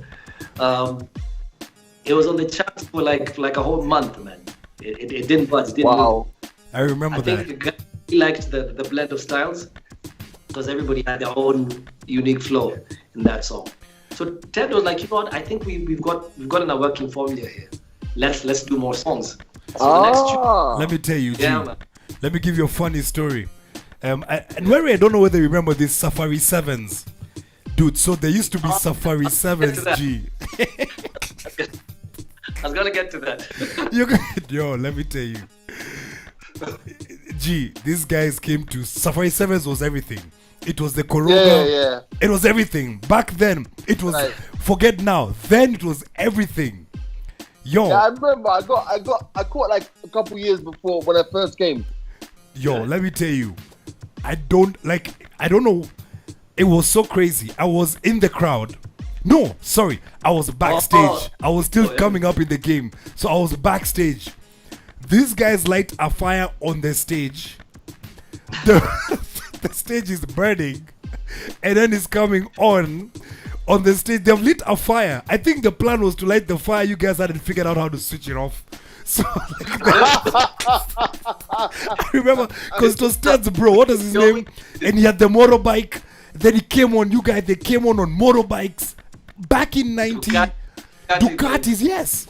It was on the charts for like a whole month, man. It didn't budge. It didn't move. I remember that. I think he liked the blend of styles because everybody had their own unique flow in that song. So Ted was like, you know what? I think we've gotten a working formula here. Let's do more songs. So let me tell you, yeah, G. Let me give you a funny story. And Mary, I don't know whether you remember these Safari 7s. Dude, so there used to be Safari 7s, G. I was gonna get to that. Yo, let me tell you. G, these guys came to Safari 7s was everything. It was the Corona. Yeah. It was everything. Back then, it was forget now. Then it was everything. Yo. Yeah, I remember. I caught like a couple years before when I first came. Yo, let me tell you. I don't know. It was so crazy. I was in the crowd. No, sorry. I was backstage. I was still coming up in the game. So I was backstage. These guys light a fire on the stage. The stage is burning. And then it's coming on the stage. They've lit a fire. I think the plan was to light the fire. You guys hadn't figured out how to switch it off. So I remember because it was Ted's bro. What is his name? And he had the motorbike. Then he came on. You guys, they came on motorbikes back in 90 Ducatis, yes.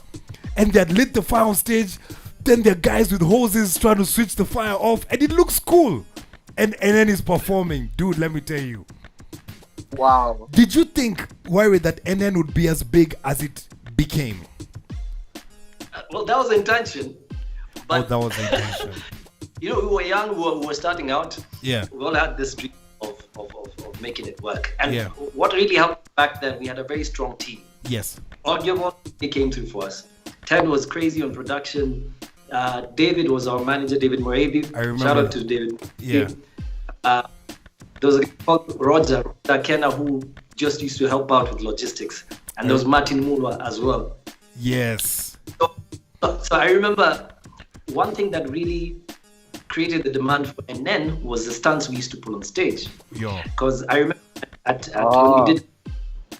And they had lit the fire on stage. Then there are guys with hoses trying to switch the fire off, and it looks cool. And then he's performing, dude. Let me tell you. Wow. Did you think, Worry, that NN would be as big as it became? Well, that was the intention. But, that was the intention. We were young, we were starting out. Yeah. We all had this dream of making it work. And what really helped back then, we had a very strong team. Yes. Audio came through for us. Ted was crazy on production. David was our manager, David Morabi. I remember. Shout out to David. Yeah. There was a guy called Roger Kenna who just used to help out with logistics. And there was Martin Mulwa as well. Yes. So I remember one thing that really created the demand for NN was the stunts we used to pull on stage. Yeah. Because I at when we did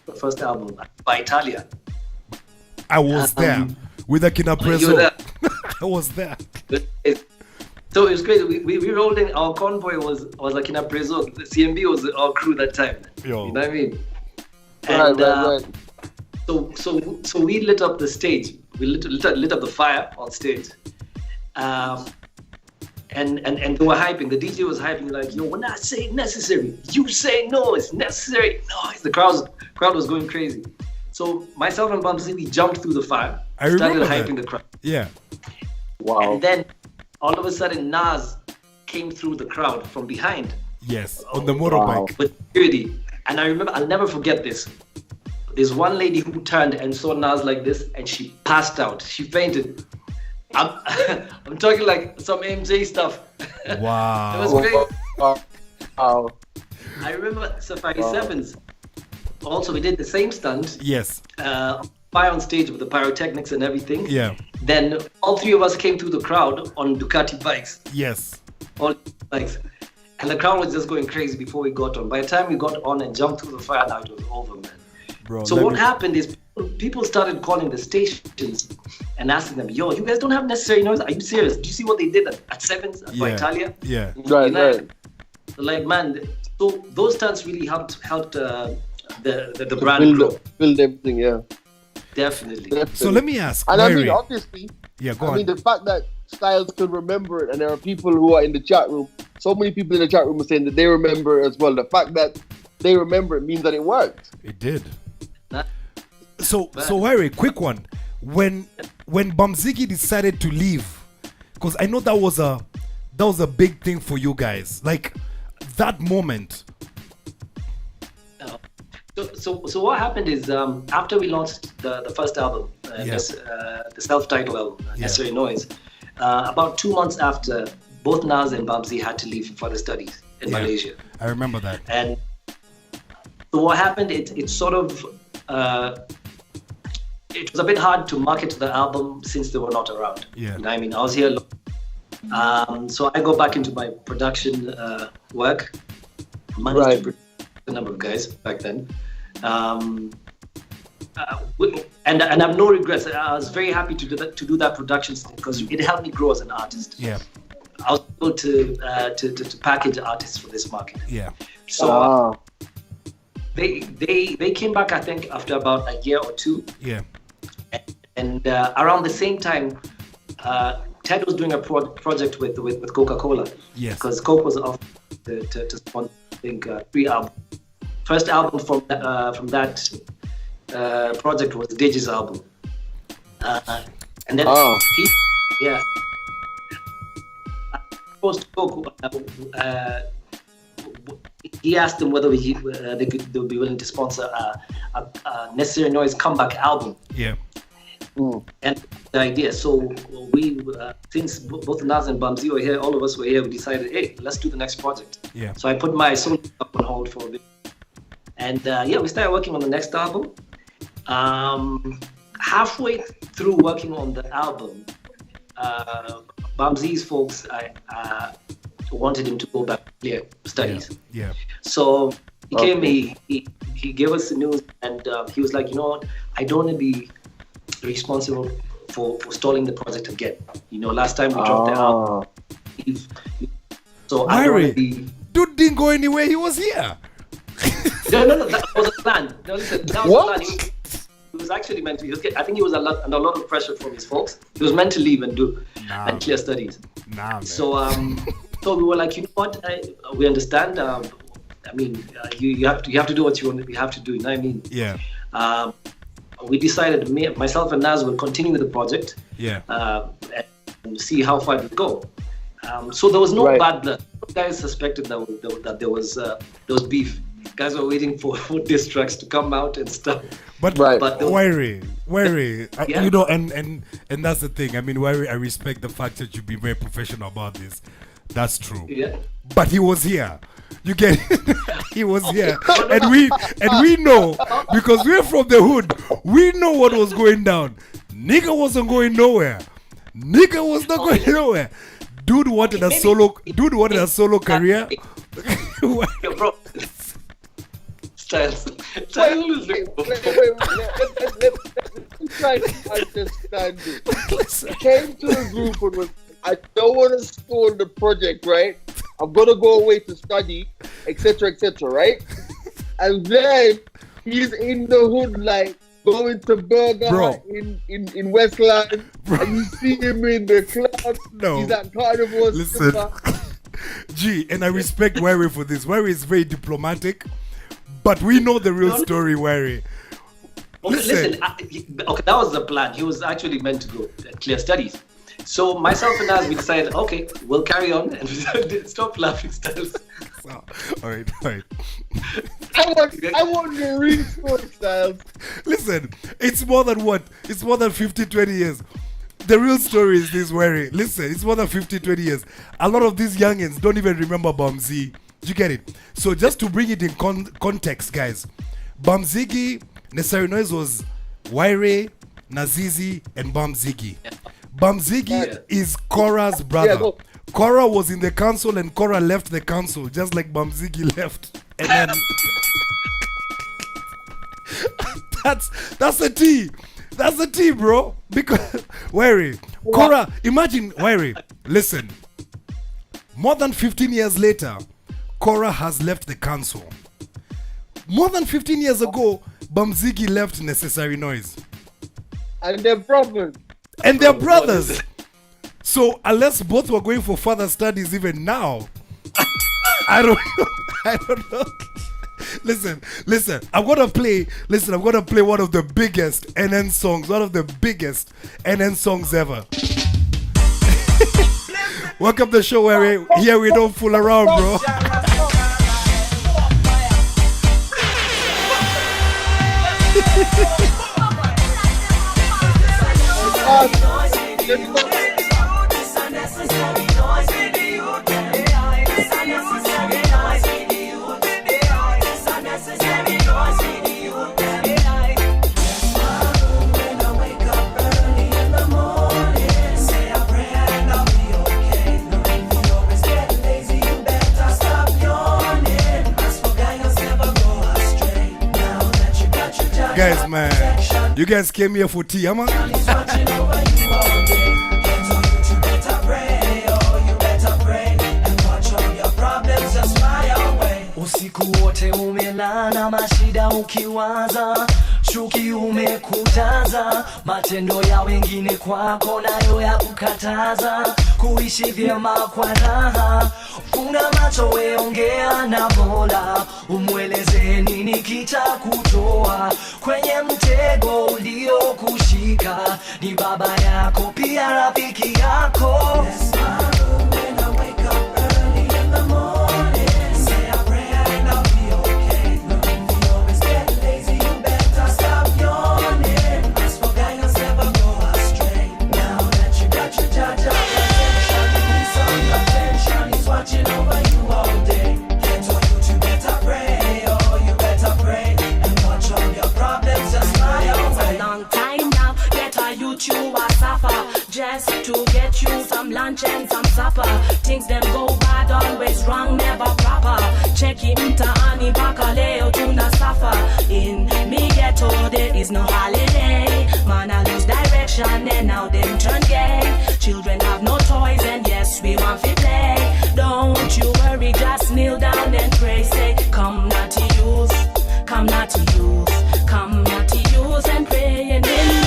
the first album by Italia. I was there with Akina You were Prezo. there. I was there. So it was crazy. We rolled in. Our convoy was Akina Prezo. The CMB was our crew that time. Yo. You know what I mean? Right, And right. so we lit up the stage. We lit up the fire on stage. And they were hyping. The DJ was hyping like, yo, when I say necessary, you say no, it's necessary. No, the crowd was going crazy. So myself and Bamsi, we jumped through the fire. I started remember hyping that. the crowd. Yeah. Wow. And then all of a sudden Nas came through the crowd from behind Yes. On the motorbike. with security. And I remember, I'll never forget this. There's one lady who turned and saw Nas like this and she passed out. She fainted. I'm talking like some MJ stuff. Wow. It was great. Wow. I remember Safari Sevens. Also, we did the same stunt. Yes. Fire on stage with the pyrotechnics and everything. Yeah. Then all three of us came through the crowd on Ducati bikes. Yes. All bikes. And the crowd was just going crazy before we got on. By the time we got on and jumped through the fire, now it was over, man. Bro, So what happened is people started calling the stations and asking them, yo, you guys don't have necessary noise? Are you serious? Do you see what they did at Sevens at Italia? Yeah. Right, right. Like, man, so those stunts really helped the brand grow. Build everything, yeah. Definitely. So let me ask. And I mean, Mary. obviously, Yeah, go I on. mean, the fact that Stylez could remember it, and there are people who are in the chat room, so many people in the chat room are saying that they remember it as well. The fact that they remember it means that it worked. It did. Nah. So Harry, quick one. When Bamzigi decided to leave, because I know that was a big thing for you guys. Like that moment. So what happened is after we launched the first album, the self-titled album, Necessary Noise, about 2 months after, both Nas and Babsy had to leave for the studies in Malaysia. I remember that. And so what happened, it sort of, it was a bit hard to market the album since they were not around. Yeah. You know what I mean? I was here alone. So I go back into my production work, managed to produce a number of guys back then. And I have no regrets. I was very happy to do that production because it helped me grow as an artist. Yeah. I was able to package artists for this market. Yeah. So they came back, I think, after about a year or two. Yeah. And around the same time, Ted was doing a project with Coca-Cola. Yes. Because Coke was off to sponsor, I think, 3 albums. First album from that project was Digi's album. And then he asked them whether they would be willing to sponsor a Necessary Noise comeback album. Yeah. And the idea, so we, since both Nas and Bamzi were here, all of us were here, we decided, hey, let's do the next project. Yeah. So I put my solo up on hold for a bit. And we started working on the next album. Halfway through working on the album, Bamzi's folks wanted him to go back to clear studies. Yeah. So he came, he gave us the news, and he was like, you know what, I don't want to be responsible for stalling the project again. You know, last time we dropped the album. So I don't want to be... Dude didn't go anywhere, he was here. No, that was a plan. No, listen, that was a plan. He was actually meant to be. I think he was under a lot of pressure from his folks. He was meant to leave and do and clear studies. Nah, man. So we were like, you know what? We understand. I mean, you have to do what you have to do. You know what I mean? Yeah. We decided, myself and Nas will continue with the project. Yeah. And see how far it will go. So there was no bad blood. Guys suspected that there was beef. Guys were waiting for diss tracks to come out and stuff. But Wary, Yeah. you know, and that's the thing. I mean, Wary, I respect the fact that you be very professional about this. That's true. Yeah. But he was here. You get he was here, and we know, because we're from the hood. We know what was going down. Nigga wasn't going nowhere. Nigga was not going nowhere. Dude wanted a solo career. Yo, bro. Stylez. Wait, Stylez wait, was let's try to understand it. He came to the group and was, I don't want to stall the project, right? I'm going to go away to study, etc., right? And then he's in the hood, like, going to Burger Hut in Westland, and you see him in the club. No. He's at Carnival. Listen. Gee, and I respect Wary for this. Wary is very diplomatic, but we know the real story, Wary. Okay, listen, okay, that was the plan. He was actually meant to go clear studies. So myself and Naz, we decided, okay, we'll carry on and stop laughing, Stylez. All right. I want the real story, Stylez. Listen, it's more than what? It's more than 50, 20 years. The real story is this, Wary. Listen, it's more than 50, 20 years. A lot of these youngins don't even remember Bamzi. Do you get it? So just to bring it in context, guys, Bamzigi, Necessary Noise was Wary, Nazizi, and Bamzigi. Yeah. Bamzigi is Cora's brother. Cora was in the council and Cora left the council, just like Bamzigi left. And then that's the T. That's the T, bro. Because Wary, Cora, imagine Wary. Listen, more than 15 years later, Cora has left the council. More than 15 years ago, Bamzigi left Necessary Noise. And they're brothers. And they're brothers. So unless both were going for further studies even now, I don't know. Listen, I'm gonna play one of the biggest NN songs, one of the biggest NN songs ever. Welcome to the show where we don't fool around, bro. Guys, man, you guys came here for tea, man. Usiku wote umelala, mashida ukiwaza, chuki umekutaza, matendo ya wengine kwako nayo ya kukataza, kuishi vyema kwa raha. Funga macho weongea na Mola, umweleze nini kitakutoa kwenye mtego uliokushika. Ni baba yako pia rafiki yako. Just to get you some lunch and some supper. Things them go bad, always wrong, never proper. Check it mtaani mpaka leo tuna suffer. In me ghetto there is no holiday. Man I lose direction and now them turn gay. Children have no toys and yes we want to play. Don't you worry, just kneel down and pray. Say come not to use, come not to use, come not to use and pray and in me.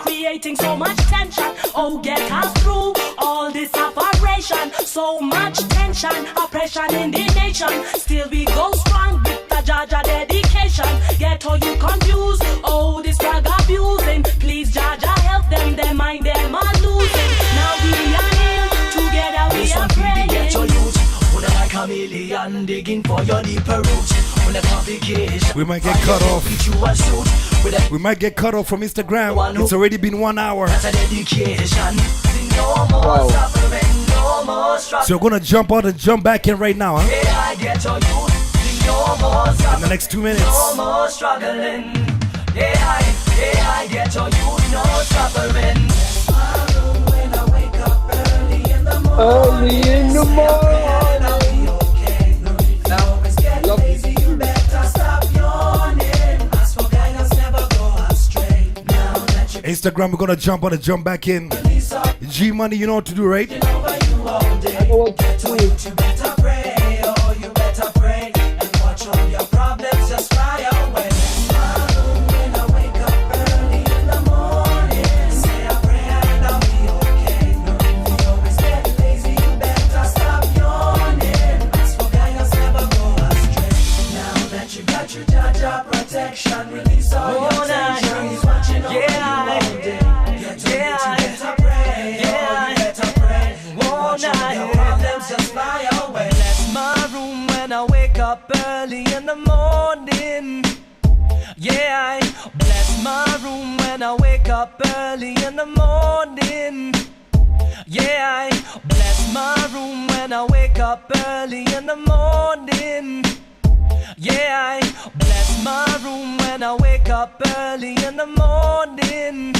Creating so much tension, oh get us through all this operation. So much tension, oppression in the nation. Still we go strong with the Jaja dedication. Get all you confused, oh this drug abusing. Please Jaja help them, their mind them are losing. Now we are here, together we are praying. Get your youth, like a chameleon digging for your deeper roots. on the complication. We might get cut off. We might get cut off from Instagram. It's already been 1 hour. That's a dedication. No more suffering, no more struggle. So we're gonna jump out and jump back in right now, huh? Yeah, I get on you. No more suffering. In the next 2 minutes. No more struggling. Yeah, I get on you. No suffering. When I wake up early in the morning. Early in the morning. Lazy, you better stop yawning. Ask for guidance, never go astray. Now that you Instagram, we're gonna jump out and jump back in. G Money, you know what to do, right? you all day. Get to it, you better pray. Oh, you better pray. And watch all your problems just fly away. When I wake up early in the morning, say a prayer and I'll be okay. No, if you always get lazy, you better stop yawning. Ask for guidance, never go astray. Now that you got your Jaja protection, release all your tension. He's watching over you all day. Get to it, you better pray. Oh, you better pray. Watch all your problems just fly away. Bless my room when I wake up early in the morning. Yeah, I bless my room when I wake up early in the morning. Yeah, I bless my room when I wake up early in the morning. Yeah, I bless my room when I wake up early in the morning.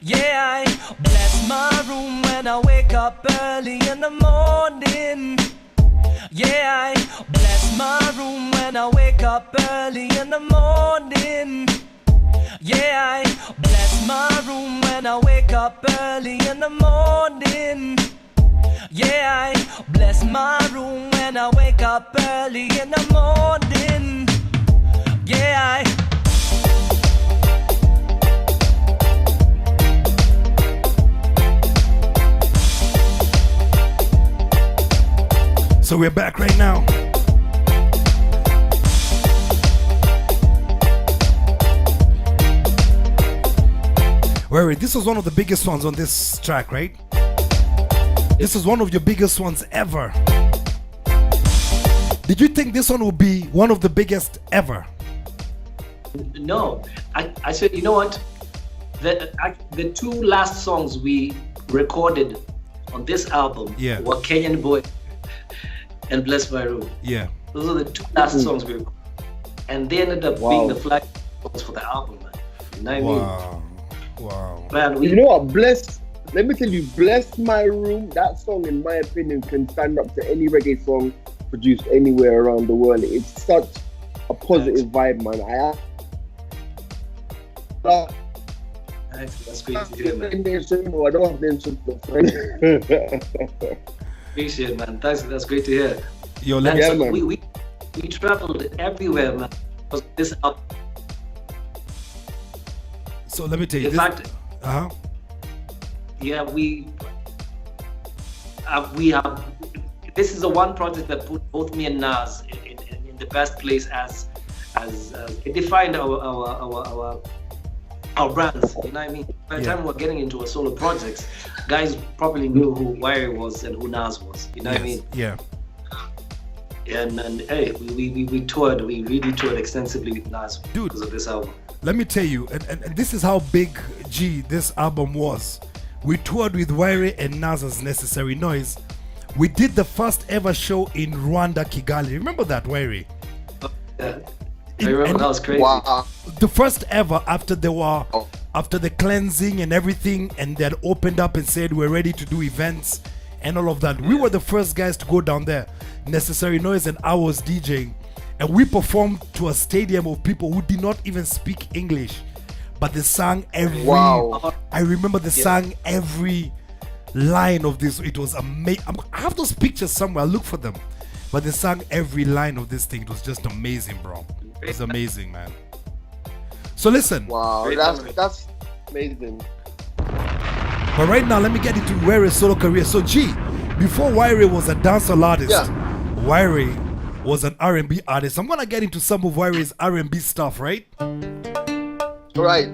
Yeah, I bless my room when I wake up early in the morning. Yeah, I bless my room when I wake up early in the morning. Yeah, I bless my room when I wake up early in the morning. Yeah, I bless my room when I wake up early in the morning. Yeah, I So we're back right now. Wait, this was one of the biggest ones on this track, right? This is one of your biggest ones ever. Did you think this one would be one of the biggest ever? No, I said, you know what? The two last songs we recorded on this album were Kenyan Boy and Bless My Room. Yeah. Those are the two last songs we recorded. And they ended up being the flag songs for the album, man. You know what I mean? Wow. Man, you know what? Let me tell you, Bless My Room, that song, in my opinion, can stand up to any reggae song produced anywhere around the world. It's such a positive vibe, man. That's great to hear, man. I don't have the instrument. Appreciate it, man. Thanks, that's great to hear. Yo, man, yeah, so man. We traveled everywhere, man. This album. So let me tell you. In fact, yeah, we have. This is the one project that put both me and Nas in the best place as it defined our brands. You know what I mean? By the time we were getting into our solo projects, guys probably knew who Wiry was and who Nas was. You know what I mean? Yeah. And hey, we toured. We really toured extensively with Nas because of this album. Let me tell you, and this is how big this album was. We toured with Wiry and Nas' Necessary Noise. We did the first ever show in Rwanda, Kigali. Remember that, Wiry? Yeah. I remember that was crazy. Wow. The first ever after the cleansing and everything, and they had opened up and said we're ready to do events and all of that. We were the first guys to go down there. Necessary Noise and I was DJing. And we performed to a stadium of people who did not even speak English, but they sang every. Wow. I remember they sang every line of this. It was amazing. I have those pictures somewhere. I'll look for them. But they sang every line of this thing. It was just amazing, bro. It was amazing, man. So listen. Wow, that's amazing. But right now, let me get into Wiry's solo career. So before Wiry was a dancehall artist, Wiry was an R&B artist. I'm gonna get into some of Wiry's R&B stuff, right? Right.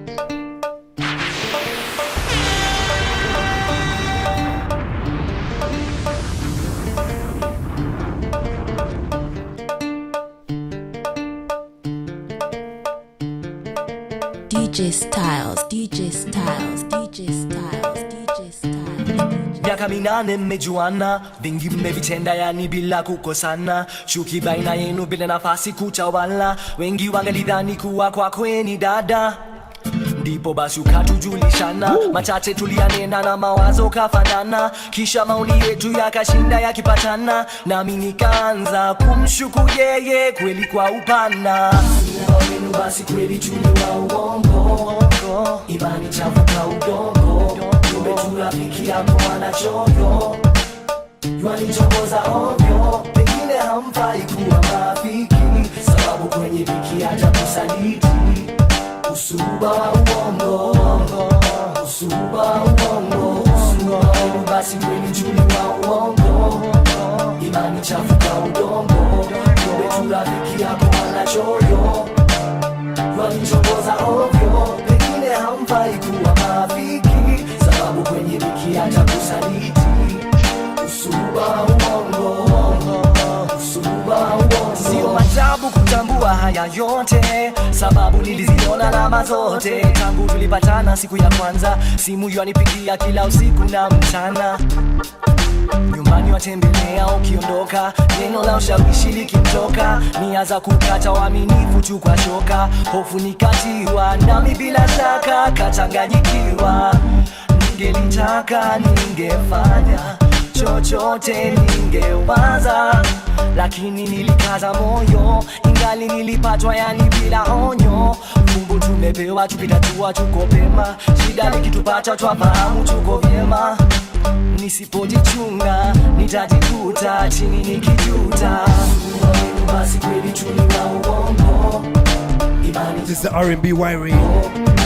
miaka 8 mmejuana, vingi mmevitenda yani bila kukosana, chuki baina yenu bila nafasi kutawala, wengi wangelidhani kuwa kwako ni dada. Ndipo basi ukatujulishana, machache tulianena na mawazo kafanana, kisha maoni yetu yakashinda yakipatana, nami nikaanza kumshuku yeye kweli kwa upana. Wenu basi kweli tuliwa uongo, imani chafuka udongo, tumeturafiki yako anachoyo, yuanichokoza ovyo, pengine hamfai kuwa marafiki, sababu kwenye biki hata kusaliti. Usuba uongo, usuba uongo, wenu basi kweli tuliwa uongo, imani chafuka udongo, tumeturafiki yako anachoyo, yuanichokoza ovyo, pengine hamfai kuwa marafiki, sababu kwenye biki hata kusaliti. Usuba uongo, usuba uongo. Sio ajabu kutambua haya yote, sababu niliziona alama zote tangu tulipatana siku ya kwanza. Simu yanipigia kila usiku na mchana, nyumbani watembelea ukiondoka, neno la ushawishi likimtoka, niaza kukata uaminifu tu kwa shoka, hofu nikatiwa, nami bila shaka kachanganyikiwa. Ningelitaka ningefanya chochote ningewaza, lakini nilikaza moyo, ingali nilipatwa yani bila onyo. Fungu tumepewa tupitatua tuko pema, shida likitupata twafahamu tuko vyema, nisipojichunga nitajikuta chini nikijuta. Basi kweli tuliwa uongo, imani This is the R&B wiring.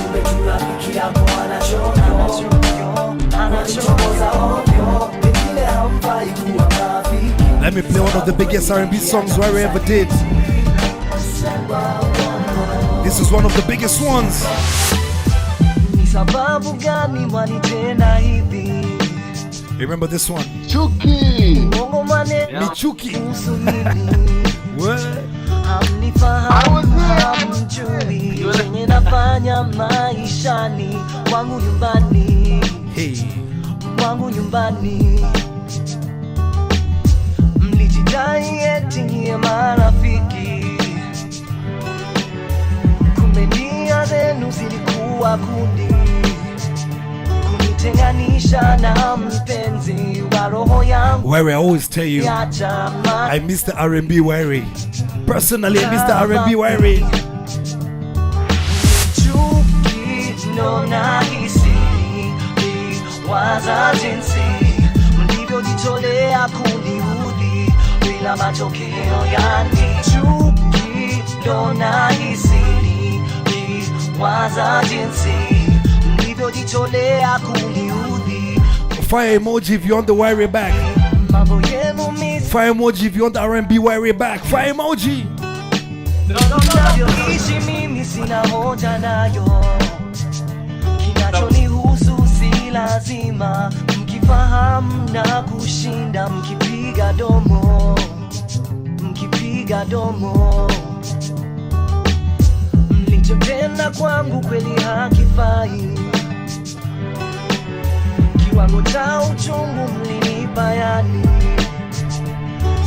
umeturafiki yako anachoyo, anachokoza ovyo, pengine hamfai kuwa marafiki. Let me play one of the biggest R&B songs Wiry ever did. This is one of the biggest ones. Ni sababu gani mwanitenda hivi? Remember this one? Chuki. Mungu maneno Ni chuki. kuhusu mimi. What? Hamnifahamu, hamjui chenye nafanya maishani mwangu nyumbani, Hey. mwangu nyumbani. Mlijidai eti nyie marafiki, kumbe nia zenu zilikuwa kundi, kunitenganisha na mpenzi wa roho yangu. Wiry, I always tell you, I miss the R&B Wiry. Personally, I miss the R&B Wiry. Chuki ndo nahisi, waza jinsi mlivyojitolea kuniudhi bila matokeo yani. Chuki ndo nahisi, waza jinsi mlivyojitolea kuniudhi. Fire emoji if you're on the Wiry back. Mambo yenu misi Fire emoji if you're on the R&B Wiry back. Fire emoji. navyoishi mimi sina hoja nayo, kinachonihusu si lazima mkifahamu na kushinda mkipiga domo, mkipiga domo. Mlichotenda kwangu kweli hakifai, kiwango cha uchungu mlinipa yani,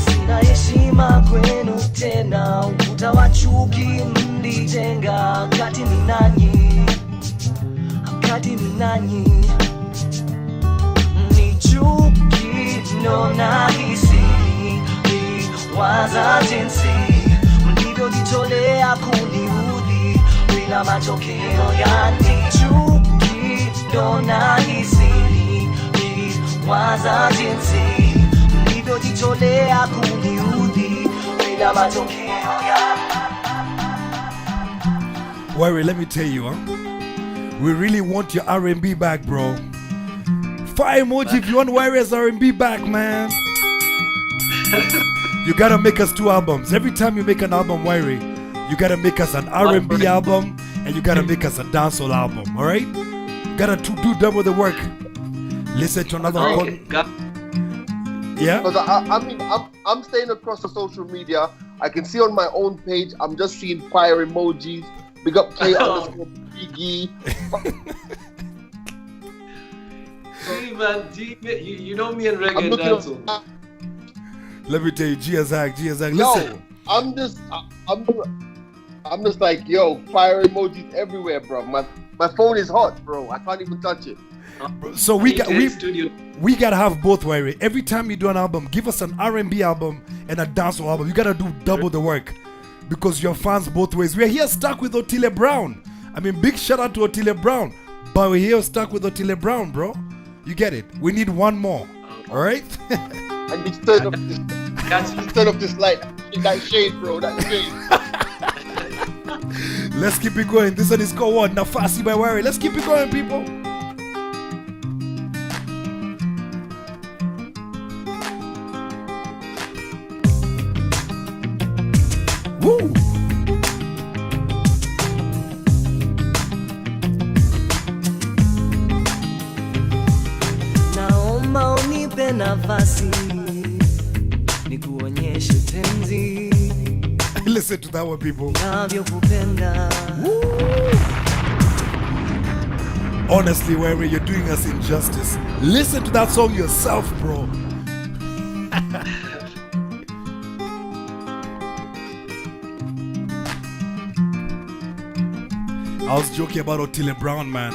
sina heshima kwenu tena, ukuta wa chuki mlijenga kati ni nanyi, kati ni nanyi. Ni chuki ndo nahisi, waza jinsi mlivyojitolea kuniudhi bila matokeo yani. Chuki ndo nahisi, waza jinsi mlivyojitolea kuniudhi bila matokeo yani. Wiry, let me tell you, huh? We really want your R&B back, bro. Fire emoji if you want Wiry's R&B back, man. You gotta make us 2 albums. Every time you make an album, Wiry, you gotta make us an R&B album and you gotta make us a dancehall album, all right? Gotta do double the work. Listen to another one. Yeah? Because I mean, I'm staying across the social media. I can see on my own page, I'm just seeing fire emojis. Big up K_Biggie. G, man. G, you know me and reggae I'm and looking dancehall. up. Let me tell you, Giazag. Listen. Yo, I'm just like, yo, fire emojis everywhere, bro. My phone is hot, bro. I can't even touch it. So we gotta have both, Wiry. Every time you do an album, give us an R&B album and a dancehall album. You gotta do double the work because your fans both ways. We're here stuck with Otile Brown. I mean, big shout out to Otile Brown, but we're here stuck with Otile Brown, bro. You get it? We need one more. All right. And just turn up this light. That shade, bro. That shade. Let's keep it going. This one is called what? Nafasi by Wiry. Let's keep it going, people. Woo! Naomba unipe nafasi nikuonyeshe penzi Listen to that one, people. navyokupenda. Honestly, Wiry, you're doing us injustice. Listen to that song yourself, bro. I was joking about Otile Brown, man.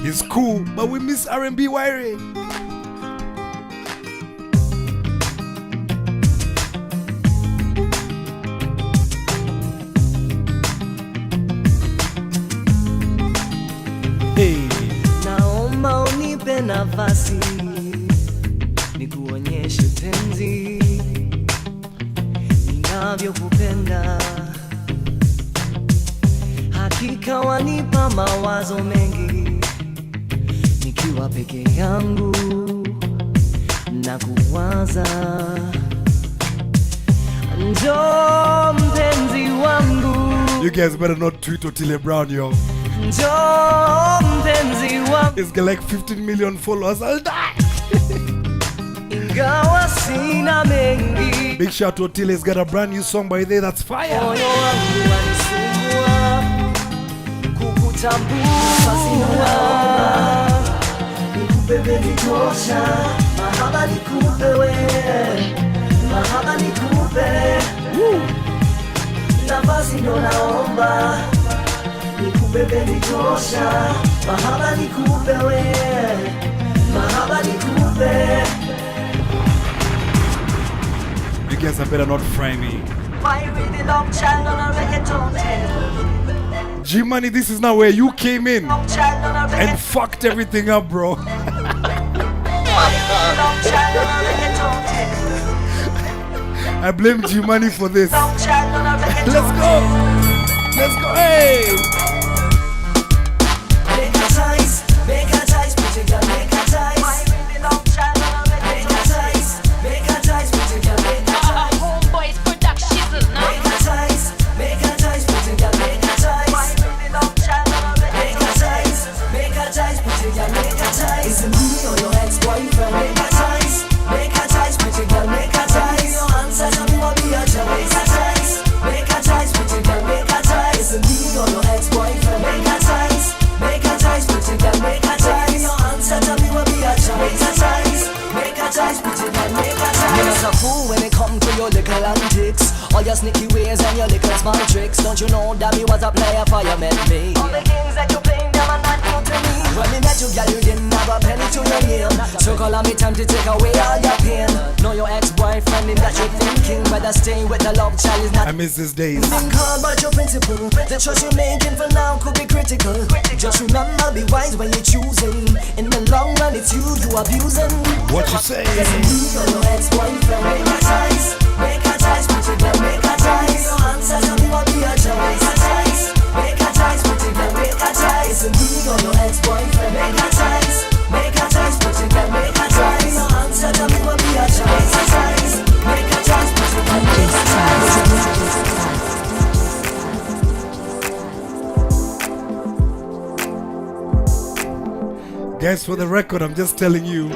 He's cool, but we miss R&B Wiry. Hey. Naomba unipe nafasi nikuonyeshe penzi ninavyokupenda. Hakika wanipa mawazo mengi nikiwa peke yangu na kuwaza. Njoo mpenzi wangu, You guys better not tweet Otile Brown, yo. njoo mpenzi wangu, He's got like 15 million followers. I'll die. ingawa sina mengi. Big shout to Otile. He's got a brand new song by there that's fire. Moyo wangu wanisumbua kukutambua. Nikupe bebi tosha, mahaba nikupe we, mahaba nikupe. Nafasi ndo naomba, nikupe bebi tosha, mahaba nikupe we, mahaba nikupe. You guys are better not fry me. Why you really love child on a reggaeton? G Money, this is now where you came in Child on a and reggaeton. fucked everything up, bro. Why you really love child on a reggaeton? I blame G Money for this. Love child on a reggaeton. Let's go. Let's go. Hey. Make a choice, pretty girl, make a choice. Why you really love child on a reggaeton? Make a choice, pretty girl, make a choice. Homeboys production now. Make a choice, pretty girl, make a choice. Why you really love child on a reggaeton? Make a choice, pretty girl, make a choice. Is it me or your ex-boyfriend? Make a choice, pretty girl, make a choice. Your answer to me will be a choice. Make a choice, pretty girl, make a choice. Is it me or your ex-boyfriend? Make a choice, pretty girl, make a choice. Your answer to me will be a choice. Make a choice, pretty girl, make a choice. You're not a fool when it comes to your little antics, all your sneaky ways and your little small tricks. Don't you know that me was a player for you met me? All the games that you playing, them are not new to me. When me met you, girl, you didn't have a penny to your name. So call on me time to take away all your pain. Know your ex-boyfriend, in that you're thinking, whether staying with the love child is not. I miss these days. Been called by your principle. The choice you're making for now could be critical. Just remember, be wise when you're choosing. In the long run, it's you abusing. What you say? Yes, me or your ex-boyfriend. Make a choice, pretty girl, make a choice. Your answer to me will be a choice. Make a choice, pretty girl, make a choice. Me or your ex-boyfriend. Make a choice, pretty girl, make a choice. Your answer to me will be a choice. Make a choice, pretty girl, make a choice. Guys, for the record, I'm just telling you,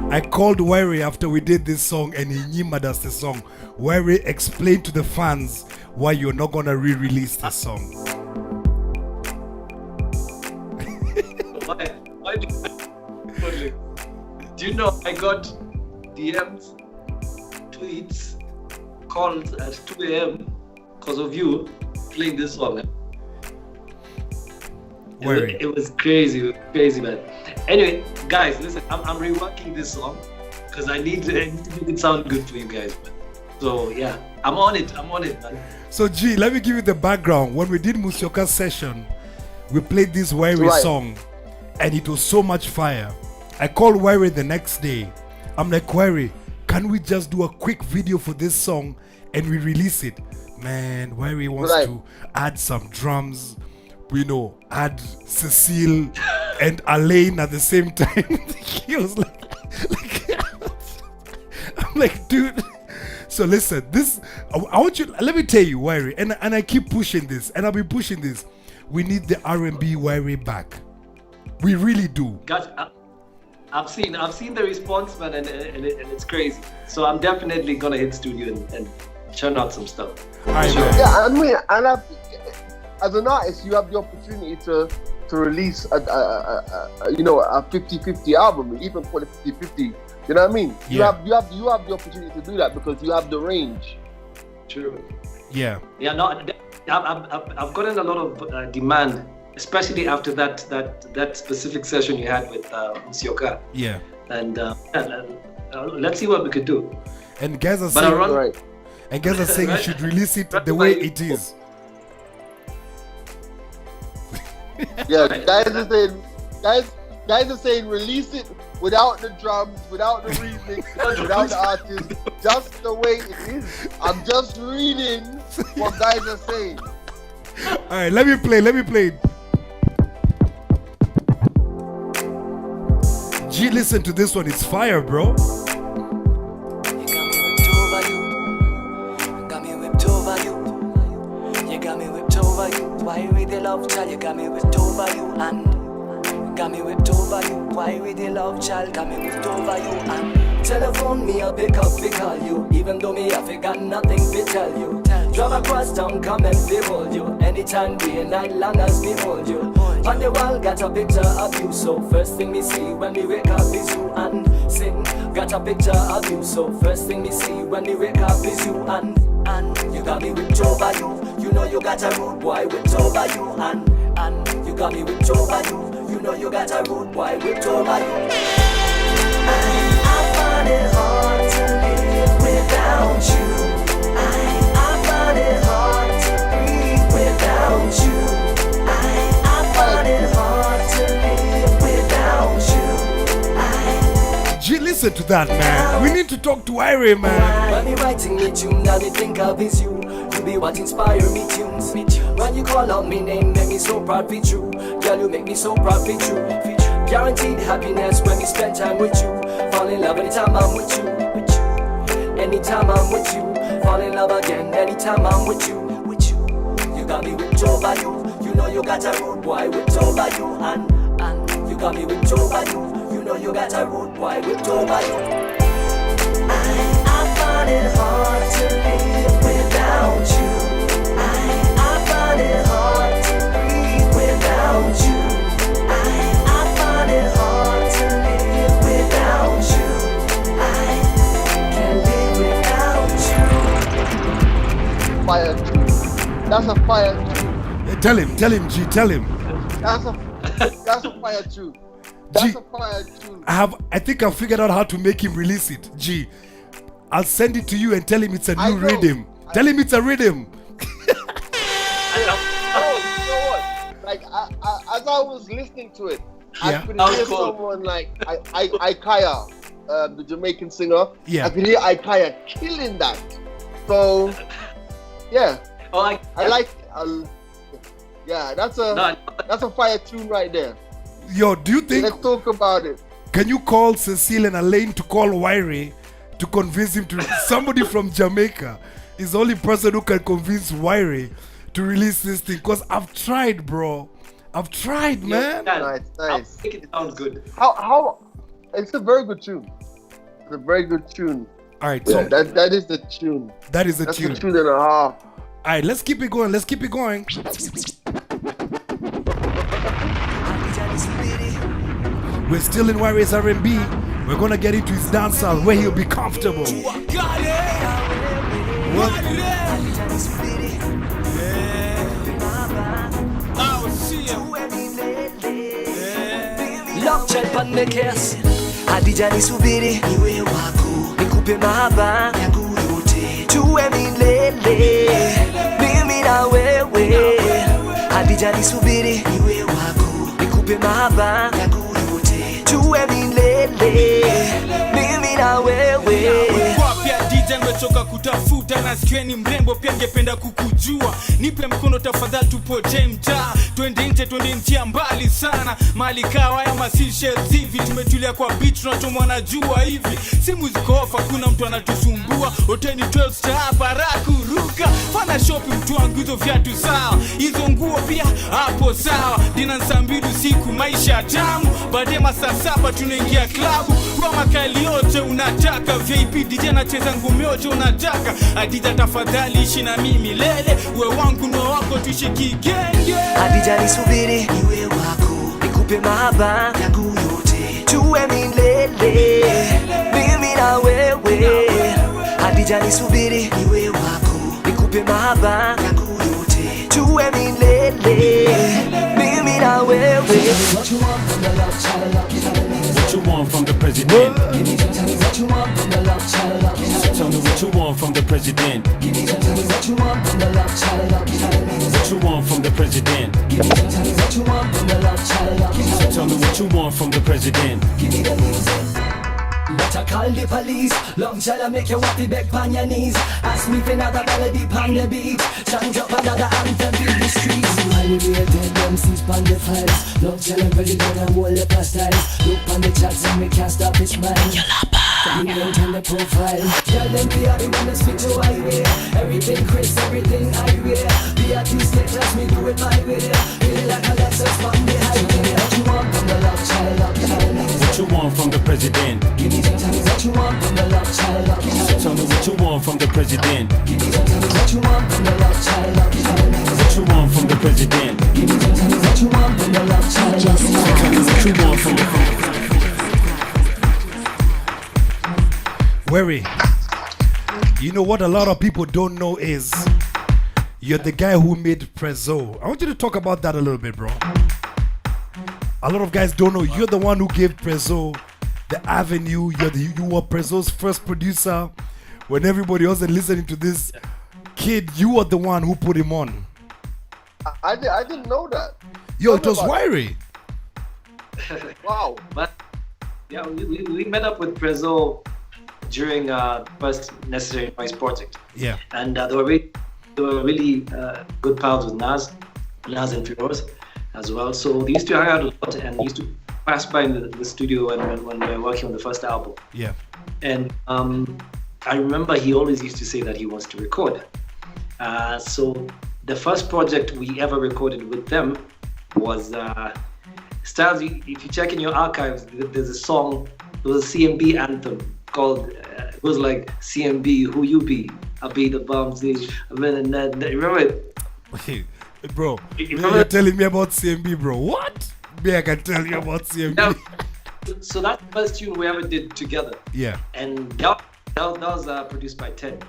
I called Wiry after we did this song and he nyimmed us the song. Wiry explained to the fans why you're not gonna re-release this song. Why Do you know I got DMs, tweets, calls at 2 a.m. because of you playing this song? It was crazy, man. Anyway, guys, listen, I'm reworking this song because I need to make it sound good for you guys, man. So yeah, I'm on it, man. So G, let me give you the background. When we did Musioka's session, we played this Wairi song, and it was so much fire. I called Wairi the next day. I'm like, Wairi, can we just do a quick video for this song and we release it? Man, Wairi wants to add some drums, add Cecile and Alain at the same time. He was like I'm like, dude. So listen, I want you. Let me tell you, Wairi, and I keep pushing this, and I'll be pushing this. We need the R&B Wairi back. We really do. Gotcha. I've seen the response, man, and it's crazy. So I'm definitely gonna hit studio and churn out some stuff. Right, yeah, I mean, as an artist, you have the opportunity to release a 50-50 album, even call it 50-50. You know what I mean? Yeah. You have the opportunity to do that because you have the range. True. Yeah. Yeah. No, I've gotten a lot of demand, especially after that specific session you had with Musioka. Yeah. And let's see what we could do. And guys are saying you should release it the way it is. Yeah, guys are saying release it without the drums, without the remix, without the artist, just the way it is. I'm just reading what guys are saying. All right, let me play. G, listen to this one. It's fire, bro. Why with the love child, you got me whipped over you and got me whipped over you. Why with the love child, got me whipped over you and telephone me, I'll pick up, pick call you. Even though me, I got nothing to tell you. Drive across town, come and behold you. Anytime, day and night, long as me hold you. On the wall, got a picture of you. So first thing me see when we wake up is you and sing. Got a picture of you. So first thing me see when we wake up is you and you got me whipped over you. You know you got a rude boy whipped over you and you got me whipped over you. You know you got a rude boy whipped over you. I find it hard to live without you. I find it hard to breathe without you. I find it hard to live without you. G, listen to that, man. We need to talk to Wairi, man. When me writing me tune, all me think of is you. You be what inspire me tunes. When you call out me name, make me so proud be true. Girl, you make me so proud be true. Guaranteed happiness when we spend time with you. Fall in love anytime I'm with you. Anytime I'm with you. Fall in love again anytime I'm with you. You got me whipped over you. You know you got a rude boy whipped over you and you got me whipped over you. You know you got a rude boy whipped over you. I find it hard to live without you. I find it hard to breathe without you. I find it hard to live without you. I can't live without you. Fire tune. That's a fire tune. Yeah, tell him, G, tell him. That's a fire tune. G, That's a fire tune. I think I've figured out how to make him release it. G, I'll send it to you and tell him it's a new rhythm. Tell him it's a rhythm. You know what? Like, as I was listening to it, I could hear someone like Ikaya, the Jamaican singer. Yeah. I could hear Ikaya killing that. So, yeah. Oh, I like. Yeah, that's a fire tune right there. Yo, do you think? Let's talk about it. Can you call Cecile and Alain to call Wairi to convince him to? Somebody from Jamaica is the only person who can convince Wairi to release this thing. Cause I've tried, bro. I've tried, man. Nice. I'll make it sound good. How? It's a very good tune. It's a very good tune. All right, Yeah, so that is the tune. that is the That's tune. a tune and a half. All right, let's keep it going. We're still in Wairi's R&B. We're gonna get into his dancehall where he'll be comfortable. What? Love child pan the case Adija nisubiri niwe wako nikupe mahaba yangu yote tuwe milele mimi na wewe Adija nisubiri niwe wako nikupe mahaba yangu yote tuwe milele mimi na wewe pia DJ nimechoka kutafuta na sikieni mrembo pia ngependa kukujua nipe mkono tafadhali tupoje mtaa twende njia mbali sana mali kawa ya masishe hivi tumetulia kwa beach tunatomwa na jua hivi si muziki ofa kuna mtu anatusumbua hoteli 12 star baraku ruka fana shopping mtu wangu hizo viatu sawa hizo nguo pia hapo sawa dina saa 2 usiku maisha tamu baadaye masaa 7 tunaingia klabu kwa makali yote unataka VIP DJ anacheza ngumi yote unataka Adija tafadhali ishi na mimi lele we wangu no wako tuishi kigenge Adija nisubiri niwe wako nikupe mahaba yangu yote tuwe milele mimi na wewe Adija nisubiri niwe wako nikupe mahaba yangu yote tuwe milele mimi na wewe What you want from the love child What you want from the president? Tell me what you want from the love child Tell me what you want from the president? Tell me what you want from the love child What you want from the president? Tell me what you want from the love child Tell me what you want from the president? Give me the music But I call the police Long child I make you want to beg on your knees Ask me for another melody on the beat Chant up another anthem in the streets You elevated them since on the files Long child I'm ready to hold the pastiles Look on the chats and we can't stop his mind You maintain the profile Tell them be happy when they speak to I wear Everything Chris, everything I wear Be a two-step, trust me, do it my way Feel like a Lexus from the highway What you want from the love child What you want from the president? Tell me what you want from the love child Tell me what you want from the president? Tell me what you want from the love child What you want from the president? Tell me what you want from the love child Tell me what you want from the Wery, you know what a lot of people don't know is you're the guy who made Prezzo. I want you to talk about that a little bit, bro. A lot of guys don't know you're the one who gave Prezzo the avenue. You were Prezzo's first producer. When everybody else is listening to this kid, you were the one who put him on. I didn't know that. Yo, it was Wery. Wow. But yeah, we met up with Prezzo during first Necessary Noise project. Yeah. And they were really good pals with Nas and Firoz as well. So they used to hang out a lot and used to pass by in the studio when we were working on the first album. Yeah. And I remember he always used to say that he wants to record. So the first project we ever recorded with them was Stylez. If you check in your archives, there's a song, there was a CMB anthem called, it was like CMB, who you be? I be the bombs. Remember it? Hey, bro, you're telling me about CMB, bro. What? Me, I can tell you about CMB. Now, so that's the first tune we ever did together. Yeah. And that was produced by Ted.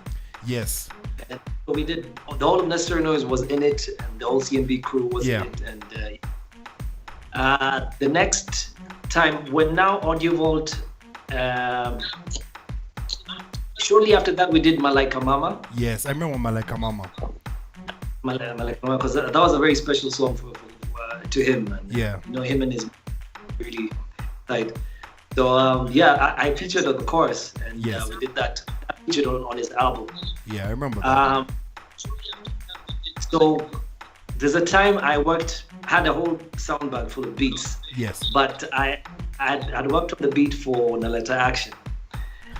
Yes. And so we did, the whole of Necessary Noise was in it, and the whole CMB crew was in it. And the next time, when now Audio Vault, shortly after that, we did Malaika Mama. Yes, I remember Malaika Mama. Malaika Mama, because that was a very special song to him. And, yeah. You know, him and his really tight. So I featured on the chorus, and yes. We did that. I featured on his album. Yeah, I remember that. So there's a time I had a whole sound bag full of beats. Yes. But I'd worked on the beat for Naleta Action.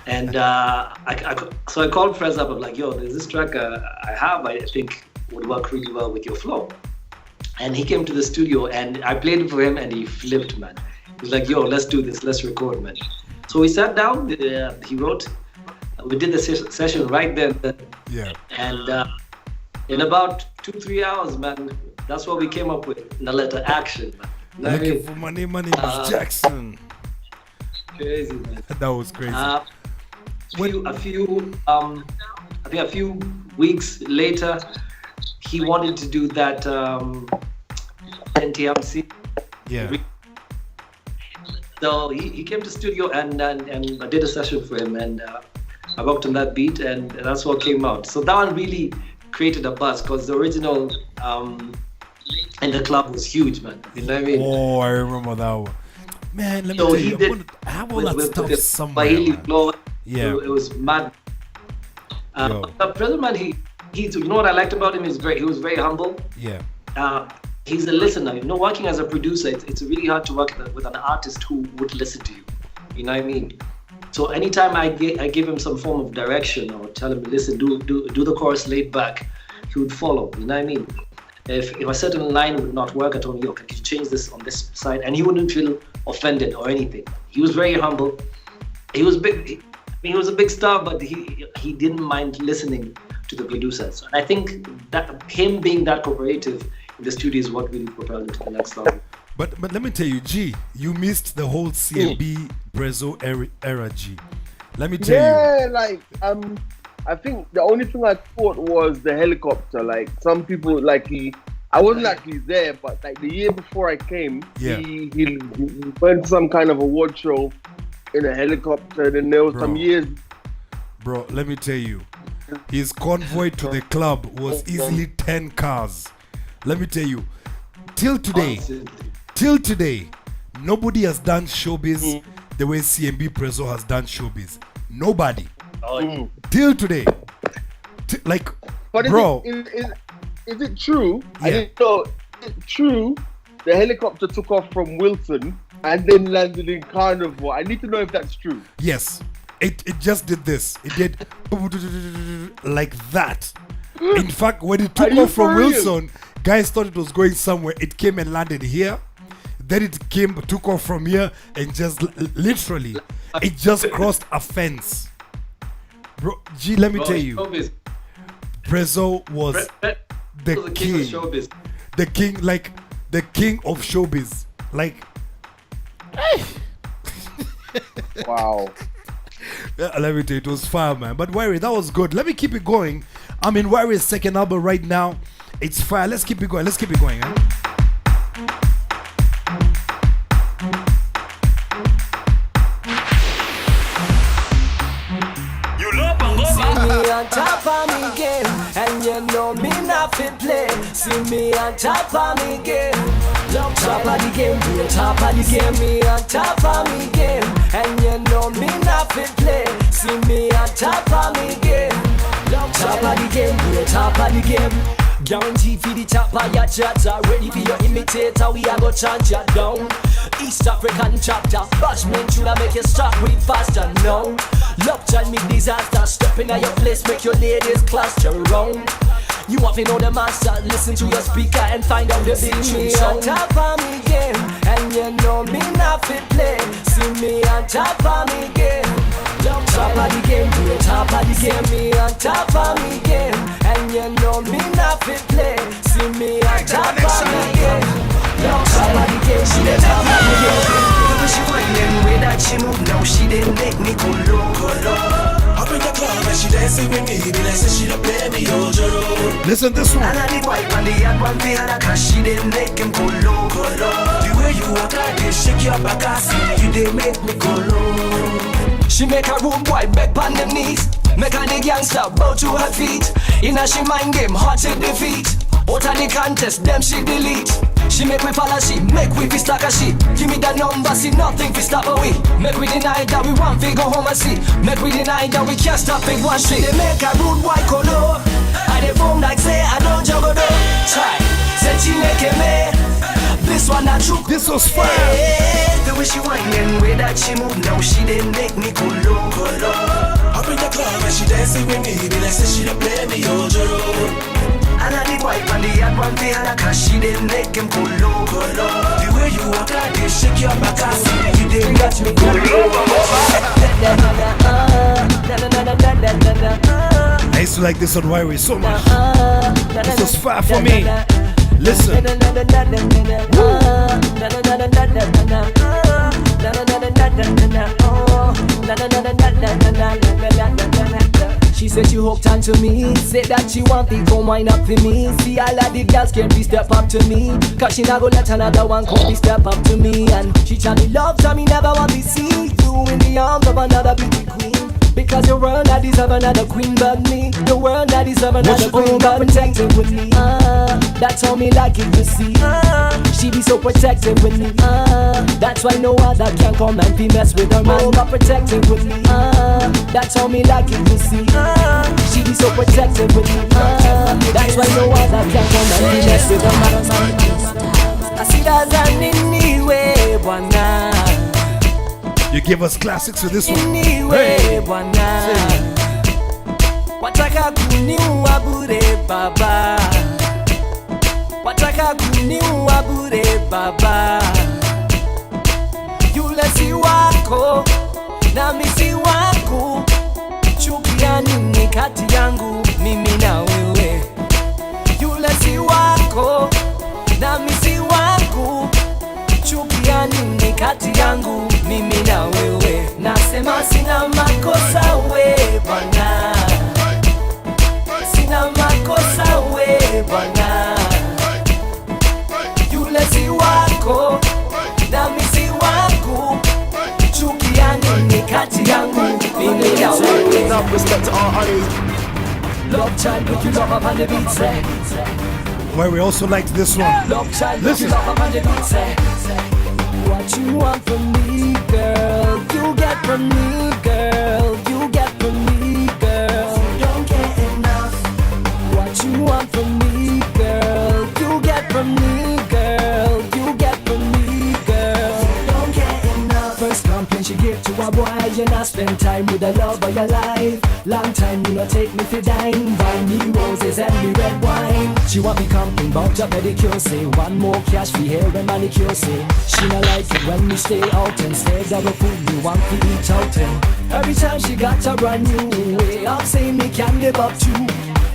And so I called Frez up. I'm like, yo, there's this track I think would work really well with your flow. And he came to the studio and I played it for him and he flipped, man. He was like, yo, let's do this, let's record, man. So we sat down, he wrote, we did the session right then. Yeah. And in about 2-3 hours, man, that's what we came up with, Naleta Action, man. Looking for money, my name is Jackson. Crazy, man. That was crazy. I think a few weeks later, he wanted to do that NTMC. Yeah. So he came to studio and I did a session for him, and I worked on that beat, and that's what came out. So that one really created a buzz because the original in the club was huge, man. You know what I mean? Oh, I remember that one. Man, let me So tell he you, did I have all that stuff the somewhere. Swahili Man. flow. Yeah. It was mad. Yo. But President Man, he you know what I liked about him is he was very humble. Yeah. He's a listener. You know, working as a producer, it's really hard to work with an artist who would listen to you. You know what I mean? So anytime I give him some form of direction or tell him, listen, do the chorus laid back, he would follow. You know what I mean? If a certain line would not work, I told him, yo, can you change this on this side? And he wouldn't feel offended or anything. He was very humble. He was big. He was a big star, but he didn't mind listening to the producers. And I think that him being that cooperative in the studio is what really propelled him to the next level. But let me tell you, G, you missed the whole CMB Brezo era, G. Let me tell you. Yeah, like I think the only thing I thought was the helicopter. Like some people, I wasn't actually there, but like the year before I came, Yeah. he went to some kind of award show in a helicopter. Then there was some years. Bro, let me tell you, his convoy to the club was easily 10 cars. Let me tell you, till today, nobody has done showbiz the way CMB Prezo has done showbiz. Nobody. Till today. But bro. Is it true? Yeah. I didn't know. Is it true? The helicopter took off from Wilson and then landed in Carnival. I need to know if that's true. Yes. It just did this. It did like that. In fact, when it took off from Wilson, guys thought it was going somewhere. It came and landed here. Then it took off from here and just literally, it just crossed a fence. Bro, G, let me tell you, Prezo was the king of showbiz. The king of showbiz. Like, wow. Let me tell you, it was fire, man. But Wary, that was good. Let me keep it going. I'm in Wary's second album right now. It's fire. Let's keep it going. Eh? See me on top of me game, and you know me not fit play. See me on top of me game, top of the game, be top of the game. Me on top of me game, and you know me not fit play. See me on top of me game, top of the game, be top of the game. Guaranteed for the top of your chatter. Ready for your imitator, we are go chant ya down. East African chapter, bashment should I make you start with faster? No, love child me disaster. Stepping at your place, make your ladies cluster around. You want to know the master, listen to your speaker and find out the big tune. See me on top of me game, and you know me not fit play. See me on top of me game, top of the game, be top of the game. Me on top of me game, and you know me not fit play. See me on top of me game, top of the game, she the top of the game. The way she whining, way that she move now, she didn't make me go low. Up in the club and she dancing with me, be like say she don't play me Ojoro. Listen this one. And I the white man, the hot one, the other, cause she didn't make him go low. The way you walk like this, shake your back, I see you didn't make me go low. She make her rude boy beg on them knees, make her the gangster bow to her feet. In a she mind game, hard to defeat. Out of the contest, them she delete. She make we follow she, make we fist like a she. Give me the number, see nothing fi stop away. Make we deny that we want fi go home and see. Make we deny that we can't stop big one shit. They make a rude white color, and they boom like say I don't juggle though. Try, say she make it me. This one not true. This was fire. The way she whining, way that she move now, she didn't make me go low. Up in the club and she dancing with me, be like say she don't play me Ojoro. And I the white man, the hot one, the other, cause she didn't make him go low. The way you walk like this, shake your back, I see you didn't got me go low. I used to like this on Wary so much. This was fire for me. Listen. Say she hooked onto me. Say that she want to come wine up for me. See all of the girls can't be step up to me. Cause she not go let another one come be step up to me. And she tell me love, tell me never want to see you in the arms of another beauty queen. Because the world that deserve another queen but me. The world that deserve another queen but protected with me. That's how me like it to see. She be so protected with me. That's why no other can come and be mess with her man. Got protected with me. That's how me like it to see. She be so protected with me. That's why no other can come and be mess with her man. I see that anyway, bwana. You give us classics with this one. Anyway, bwana. Wataka kuniua bure baba. Wataka kuniua bure baba. Yule si wako na mimi si wako. Chukia nini kati yangu mimi na wewe? Yule si wako na mimi si wako. Chukia nini kati yangu mimi na wewe? Nasema sina makosa we bwana. Sina makosa we bwana. Yule si wako na mimi si wako. Chukia nini kati yangu mimi na wewe? Enough respect to our honeys. Love child, put you love up on the beat, say. Where we also liked this one. Love child, listen. Love up on the beat, say. What you want from me, girl? You get from me, girl. You get from me, girl. Don't get enough. What you want from me, girl? You get from me, girl. You get from me, girl. Don't get enough. First complaint she give to a boy, you not spend time with the love of your life. Long time you not take me for dine. Buy me roses and me red wine. She want me complain about your pedicure. Say one more cash for hair and manicure. Say she not like it when we stay out. Instead of a food we want to eat out. And every time she got a brand new way of saying me can live up to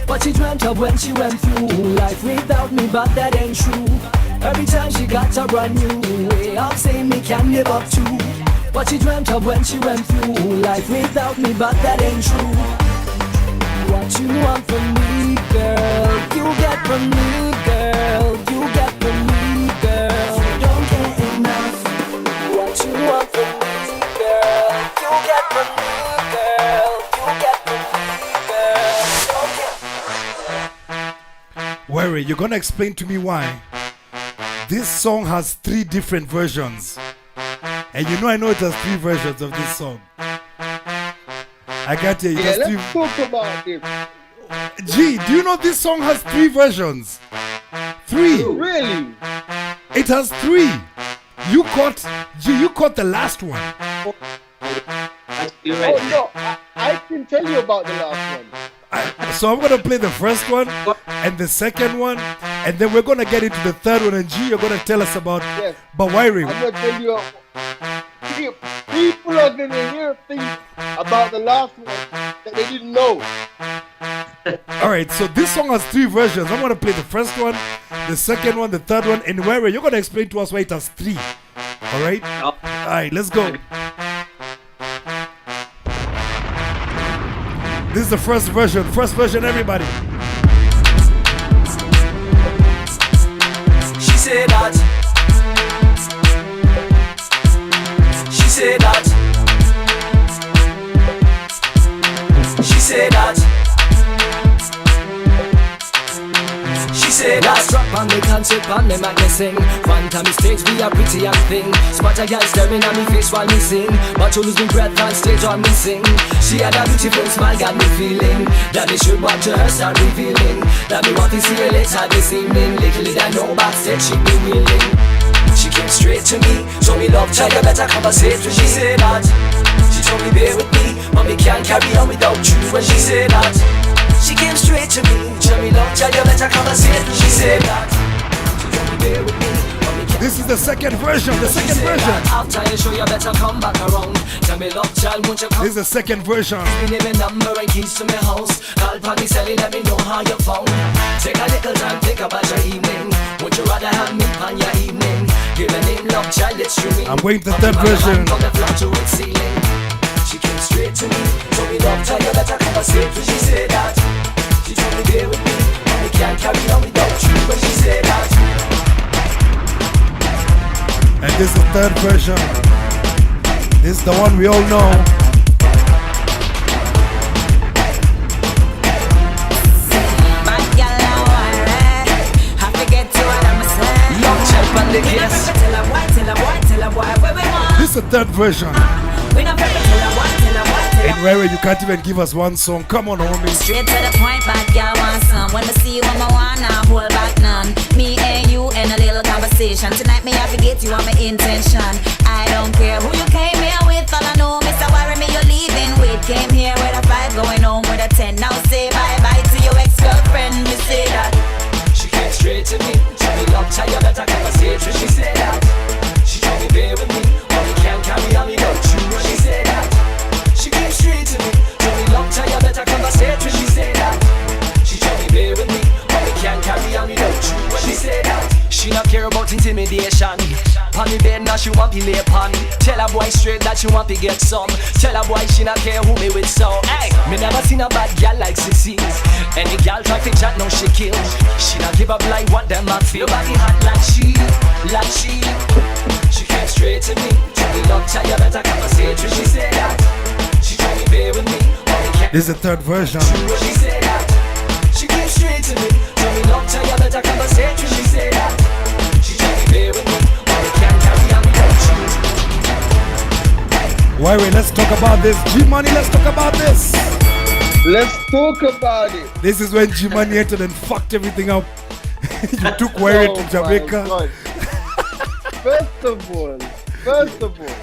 what she dreamt of when she went through life without me, but that ain't true. Every time she got a brand new way of saying me can live up to what she dreamt of when she went through life without me, but that ain't true. What you want from me, girl? You get from me, girl. You get from me, girl. Don't get enough. What you want from me, girl? You get from me, girl. You get from me, girl. Don't get. Where you're gonna explain to me why this song has 3 different versions. And you know I know it has 3 versions of this song. I got you. Yeah, let's talk about this. G, do you know this song has 3 versions? 3. Really? It has 3. You caught the last one. Oh no, I can tell you about the last one. So I'm gonna play the first one and the second one, and then we're gonna get into the third one. And G, you're gonna tell us about Bawairi. I'm gonna tell you. People are gonna hear things about the last one that they didn't know. Alright, so this song has 3 versions. I'm gonna play the first one, the second one, the third one, and where you're gonna explain to us why it has 3. Alright? Alright, let's go. This is the first version. First version, everybody. She said that. She said that. She said that. She said that. Strap on the concert, on the mic, me sing. Phantom stage, we are pretty young thing. Spot a girl staring at me face while me sing. But you lose me breath on stage while me sing. She had a beautiful smile, got me feeling that me should watch her start revealing. That me want to see her later this evening. Little did I know backstage she be willing. She came straight to me, told me love child, you better conversate with me. She said that. She told me bear with me, but me can't carry on without you. When she said that, she came straight to me, told me love child, you better conversate with me. She said that. She told me bear with me. This is the second version. The second version. After you show you better come back around. Tell me love child, won't you come? This is the second version. Give me the number and keys to my house. Call for me, Sally, let me know how you found. Take a little time, think about your evening. Would you rather have me on your evening? Give me name love child, it's you. I'm waiting the third version. From the floor to its ceiling. She came straight to me, told me love child, you better conversate with. She said third version. This is the one we all know. This is the third version. And where you can't even give us one song. Come on, homie. Straight to the point, bad girl want some. When I see you on my one, I hold back none. Me and you in a little conversation. Tonight me have to get you on my intention. I don't care who you came here with. All I know, Mr. Worry me, you're leaving with. Came here with a 5, going home with a 10. Now say bye-bye to your ex-girlfriend. Me say that. She came straight to me. Told me love child, you better conversation. She said that. She told me bear with me. Or we can't carry on, me go true. She said that. She came straight to me. Told me love child, you better conversation. She said that. She told me bear with me. Or we can't carry on, me go true. She said that. She not care about intimidation. On the bed now she want to lay upon. Tell a boy straight that she want to get some. Tell a boy she not care who me with so. Hey, me never seen a bad gal like Sissy. Any gal try to chat now she kill. She not give up like what them a feel. Body hot like she. She came straight to me. Told me love child you better conversation. She said that. She told me bear with me. This is the third version. She said that. She came straight to me. Told me love child you better conversation. She said that. She told me bear with me. Wait, let's talk about this. G-Money, let's talk about this. Let's talk about it. This is when G-Money entered and fucked everything up. You took Wary to Jamaica. First of all.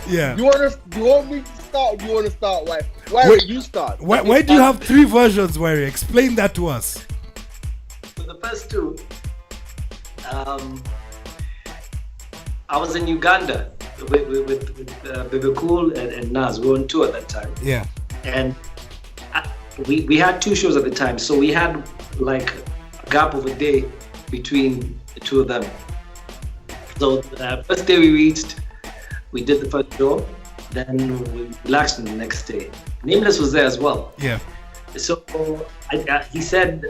Yeah. You want me to start or do you want to start? Why you start? Why do you have 3 versions, Wary? Explain that to us. For the first 2, I was in Uganda with Bebe Cool and Nas. We were on tour at that time. Yeah. And we had 2 shows at the time, so we had like a gap of a day between the 2 of them. So the first day we reached, we did the first show, then we relaxed on the next day. Nameless was there as well. Yeah. So he said,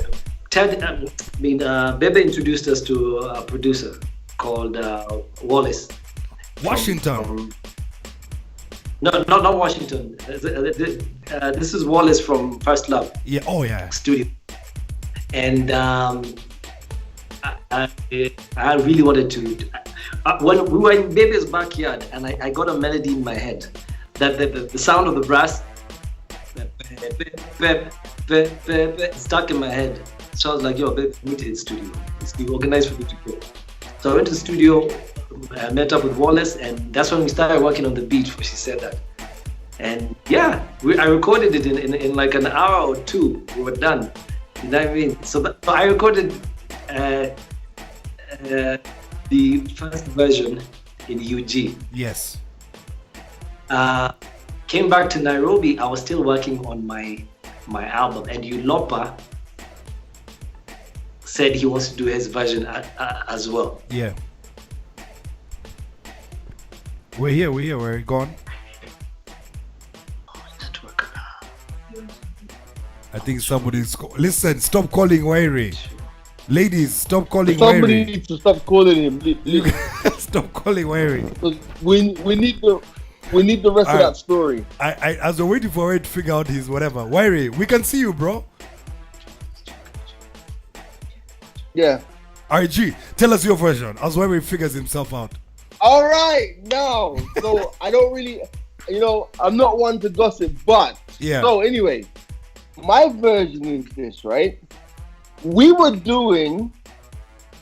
Bebe introduced us to a producer called Wallace. Washington. No, not Washington. This is Wallace from First Love. Yeah. Oh yeah. Studio. And I really wanted to. When we were in Baby's backyard, and I got a melody in my head, that the sound of the brass stuck in my head. So I was like, yo, babe, meet at the studio. It's organized for me to go. So I went to the studio, I met up with Wallace, and that's when we started working on the beat, where she said that. And yeah, I recorded it in like an hour or 2. We were done. You know what I mean? So I recorded the first version in UG. Yes. Came back to Nairobi, I was still working on my album, and Ulopa said he wants to do his version as well. Yeah. We're here, we're gone. I think somebody's listen, stop calling Wairi. Ladies, stop calling Somebody Wairi. needs to stop calling him. Please. Stop calling Wairi. We need the rest of that story. I as we're waiting for it to figure out his whatever. Wairi, we can see you, bro. Yeah. RG, tell us your version as Wairi figures himself out. All right, now. So I don't really, I'm not one to gossip, but yeah. So anyway, my version is this, right? We were doing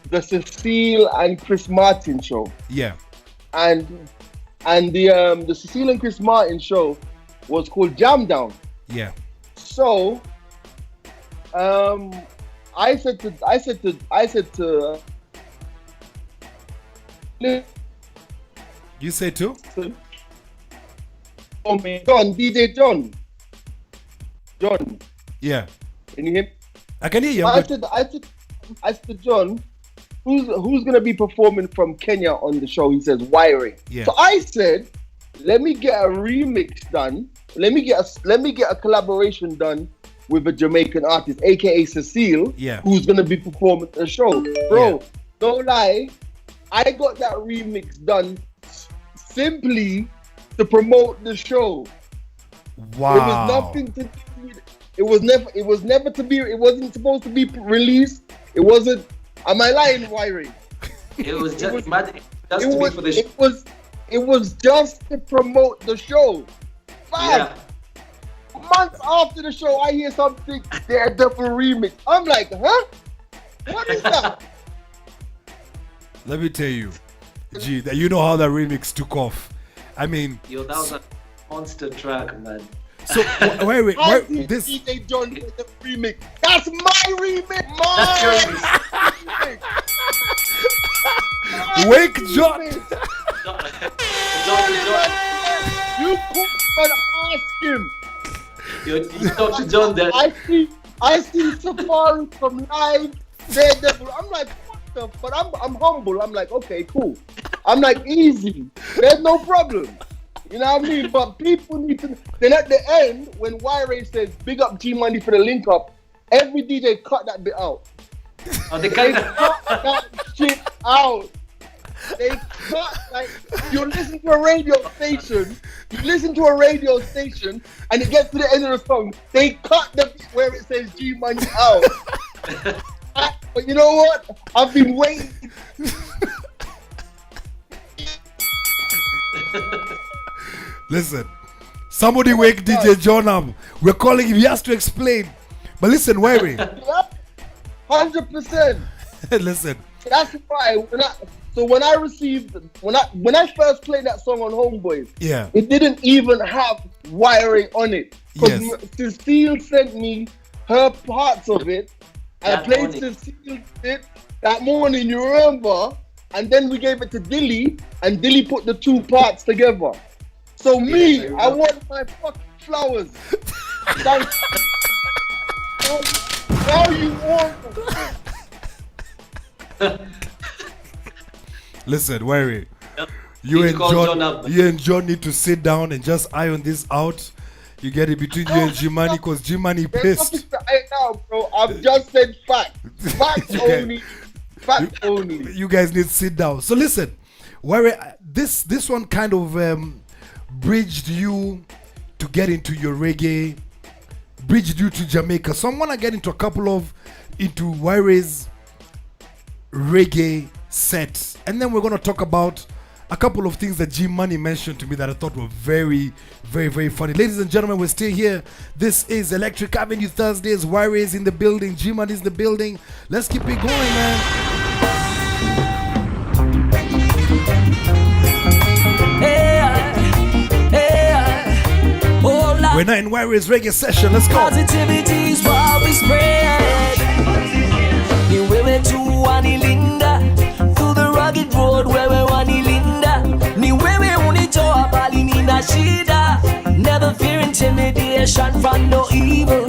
the Cecile and Chris Martin show. Yeah. And the Cecile and Chris Martin show was called Jam Down. Yeah. So I said to you say too? Oh man, John, DJ John. John. Yeah. Can you hear me? I can hear you. I said, John, who's gonna be performing from Kenya on the show? He says Wiring. Yeah. So I said, let me get a remix done. Let me get a collaboration done with a Jamaican artist, aka Cecile, who's gonna be performing the show. Bro, don't lie, I got that remix done simply to promote the show. Wow. It was nothing to. It was never to be. It wasn't supposed to be released. It wasn't. Am I lying, Wiry? It was just It was just to promote the show. Yeah. Months after the show, I hear something. Daredevil remix. I'm like, huh? What is that? Let me tell you, G, that you know how that remix took off. I mean, Yo, that was a monster track, man. so wait, this DJ John did the remix. That's my remix. That's your remix. Wake John. You could ask him. You talk to John then. I see Safari from live. Daredevil. I'm like, what the? But I'm humble. I'm like, okay, cool. I'm like, easy. There's no problem. You know what I mean? But people need to. Then at the end, when Y-Ray says, "Big up G Money for the link up," every DJ cut that bit out. Oh, they They cut cut that shit out. They cut, like, you listen to a radio station, and it gets to the end of the song. They cut the bit where it says G Money out. But you know what? I've been waiting. Listen, somebody wake DJ John up. We're calling him. He has to explain. But listen, Wary. 100%. Listen. That's why when I first played that song on Homeboys, Yeah. it didn't even have wiring on it. Because Yes. Cecile sent me her parts of it. I That played morning. Cecile it that morning, you remember? And then we gave it to Dilly, and Dilly put the two parts together. So me, I want my fucking flowers. Now you want them. Listen, Wary. You Need to and call John, John up. you and John need to sit down and just iron this out. You get it between you and G-Money, because G-Money There's nothing pissed. to iron out, bro. I've just said facts. Facts Okay. only. Facts only. You guys need to sit down. So listen, Wary, this one kind of bridged you to get into your reggae, bridged you to Jamaica. So I'm gonna get into into Wary's reggae sets, and then we're gonna talk about a couple of things that G Money mentioned to me that I thought were very, very, very funny. Ladies and gentlemen, we're still here. This is Electric Avenue Thursdays. Wary is in the building. G Money is in the building. Let's keep it going, man. We're not in Wary's reggae session. Let's go. Positivity is what we spread. Ni wewe tu wanilinda through the rugged road, wewe wanilinda. Ni wewe unitoa bali nina shida. Never fear intimidation from no evil.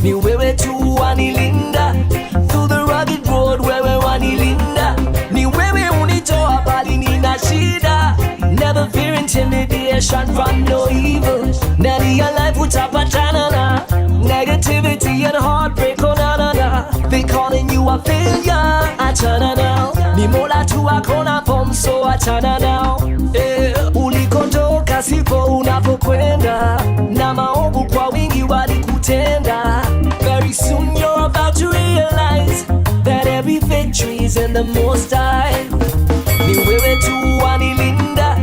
Ni wewe tu wanilinda through the rugged road, wewe wanilinda. Ni wewe unitoa bali nina shida. Never fear intimidation from no evil. Nanny, your life would tap a tanana. Negativity and heartbreak, oh na na na. They calling you a failure, a chana now. Ni mola tu akona pomso, a chana now. Ulikotoka sipo unapokwenda. Na maovu kwa wingi walikutenda. Very soon you're about to realize that every victory is in the Most High. Ni wewe tu wanilinda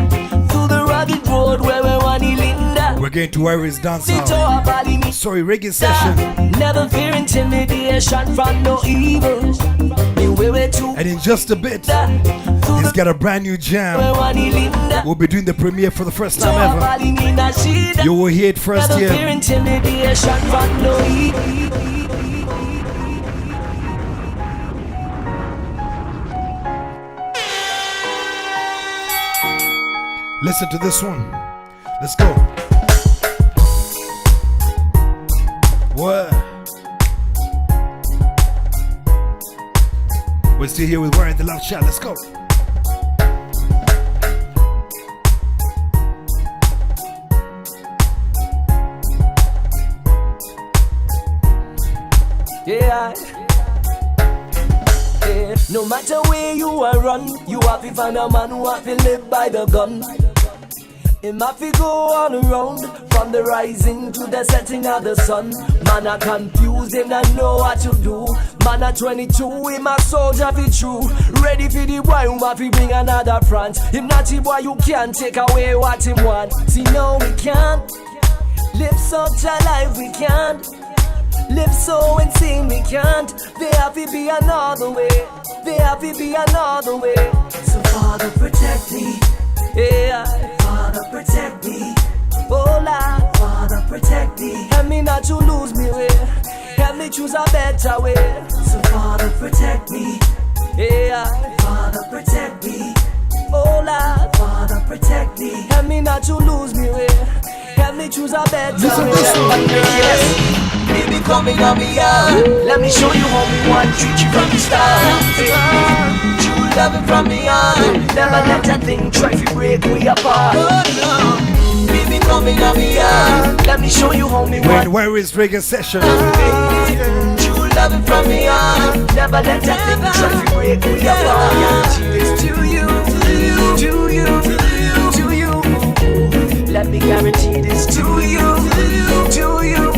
through the rugged road, wewe wanilinda. We're going to Wary's dance sorry, reggae session. Never fear intimidation from no evil. And in just a bit, he's got a brand new jam. We'll be doing the premiere for the first time ever. You will hear it first here. Never fear intimidation from no evil. Listen to this one. Let's go. What? We're still here with Wary in the Love Chat. Let's go. Yeah. No matter where you are run, you have to find a man who have to live by the gun. Him have to go on around from the rising to the setting of the sun. Man a confused, him not know what to do. Man a 22, him a soldier be true. Ready for the boy who have to bring another front. Him not the boy you can't take away what him want. See no we can't live such a life, we can't live so insane, we can't. There have to be another way. There have to be another way. So Father protect me. Yeah, Father protect me. Oh Lord, Father protect me. Help me not to lose me way. Help me choose a better way. So Father protect me. Yeah, Father protect me. Oh Lord, Father protect me. Help me not to lose me way. Help me choose a better way. Yes. Baby, coming on me out. Let me show you how me want treat you from the start. True loving from me on. Never let that thing try to break we apart. Baby, coming on me out. Let me show you how me want. Where is reggae session? True loving from me on. Never let that thing try to break we apart. It's to you, to you, to you. Let me guarantee this to you, to you.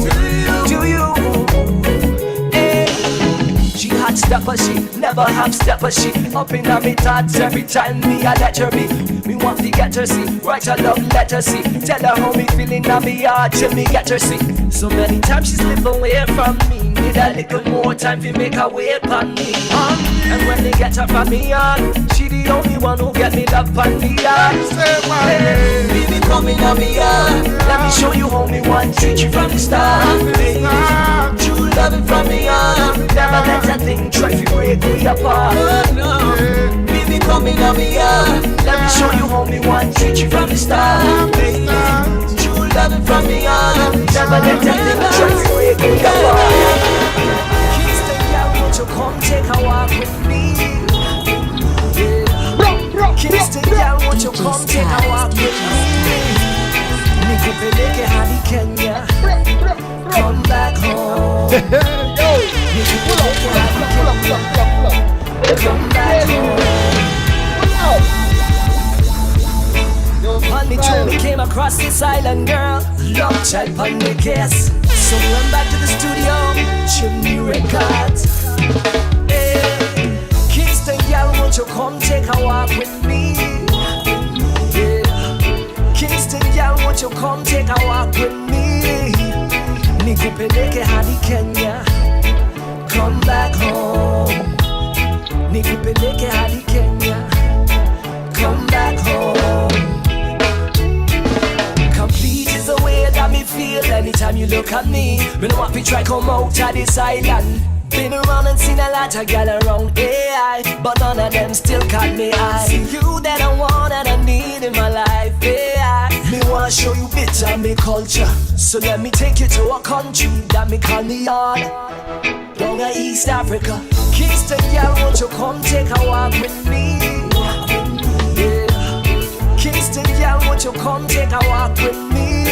She hot stepper, she never have stepper, she up in her me thoughts every time me I let her be. Me want to get her see, write a love letter see. Tell her how me feeling on me heart till me get her see. So many times she slip away from me. Need a little more time to make her wait on me. And when they get her from me on, she the only one who get me love on me on. Baby coming on me on. Let me show you how me want treat you from the start. True loving from me on. Never let that thing try to break me apart. Baby coming on me on. Let me show you how me want treat you from the start. True loving from me on. Never let that thing try to break me apart. Kingston girl, won't you come take a walk with me? Yeah. Kingston girl, won't you come take a walk with me? Nikupeleke hadi Kenya. Come back home. Nikupeleke hadi Kenya. Come back home. On the train we came across this island girl. Love child on the case. So we went back to the studio. Chimney Records. Hey. Kingston girl, won't you come take a walk with me? Yeah. Kingston girl, won't you come take a walk with me? Nikupeleke hadi Kenya. Come back home. Nikupeleke hadi Kenya. Come back home. Complete is the way that me feel anytime you look at me. Me no want to try come out of this island. Been around and seen a lot of gal around AI, but none of them still caught me eye. See you that I want and I need in my life, AI. Me wanna show you bits of me culture, so let me take you to a country that me call me on. Down in East Africa, Kingston girl, won't you come take a walk with me? Yeah. Kingston girl, won't you come take a walk with me?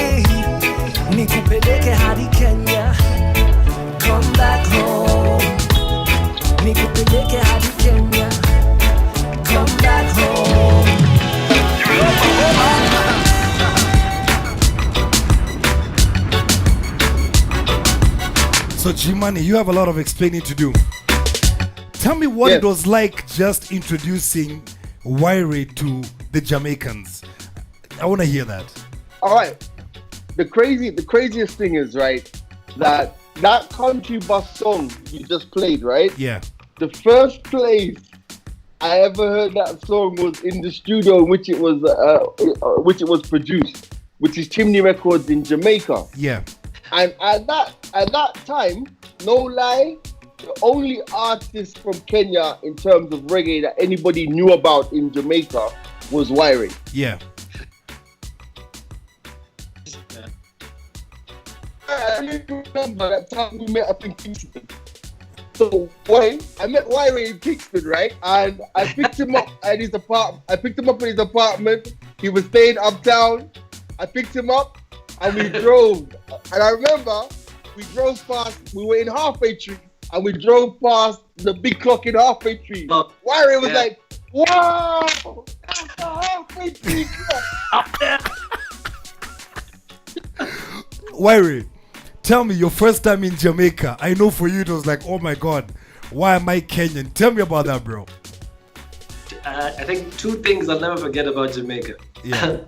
Nikupeleke hadi Kenya. Come back home. Nikupeleke hadi Kenya. Come back home. So G-Money, you have a lot of explaining to do. Tell me what it was like just introducing Wiry to the Jamaicans. I want to hear that. All right. The craziest thing is, right, that country bus song you just played, right? Yeah. The first place I ever heard that song was in the studio in which it was produced, which is Chimney Records in Jamaica. Yeah. And at that time, no lie, the only artist from Kenya in terms of reggae that anybody knew about in Jamaica was Wiry. Yeah. I remember that time we met up in Kingston. So I met Wiry in Kingston, right? And I picked him up at his apartment. He was staying uptown. I picked him up and we drove. And I remember we drove past, we were in Halfway Tree, and we drove past the big clock in Halfway Tree. Wiry was like, wow, that's the Halfway Tree clock. Wyrie, tell me your first time in Jamaica. I know for you it was like, oh my God, why am I Kenyan? Tell me about that, bro. I think two things I'll never forget about Jamaica. Yeah.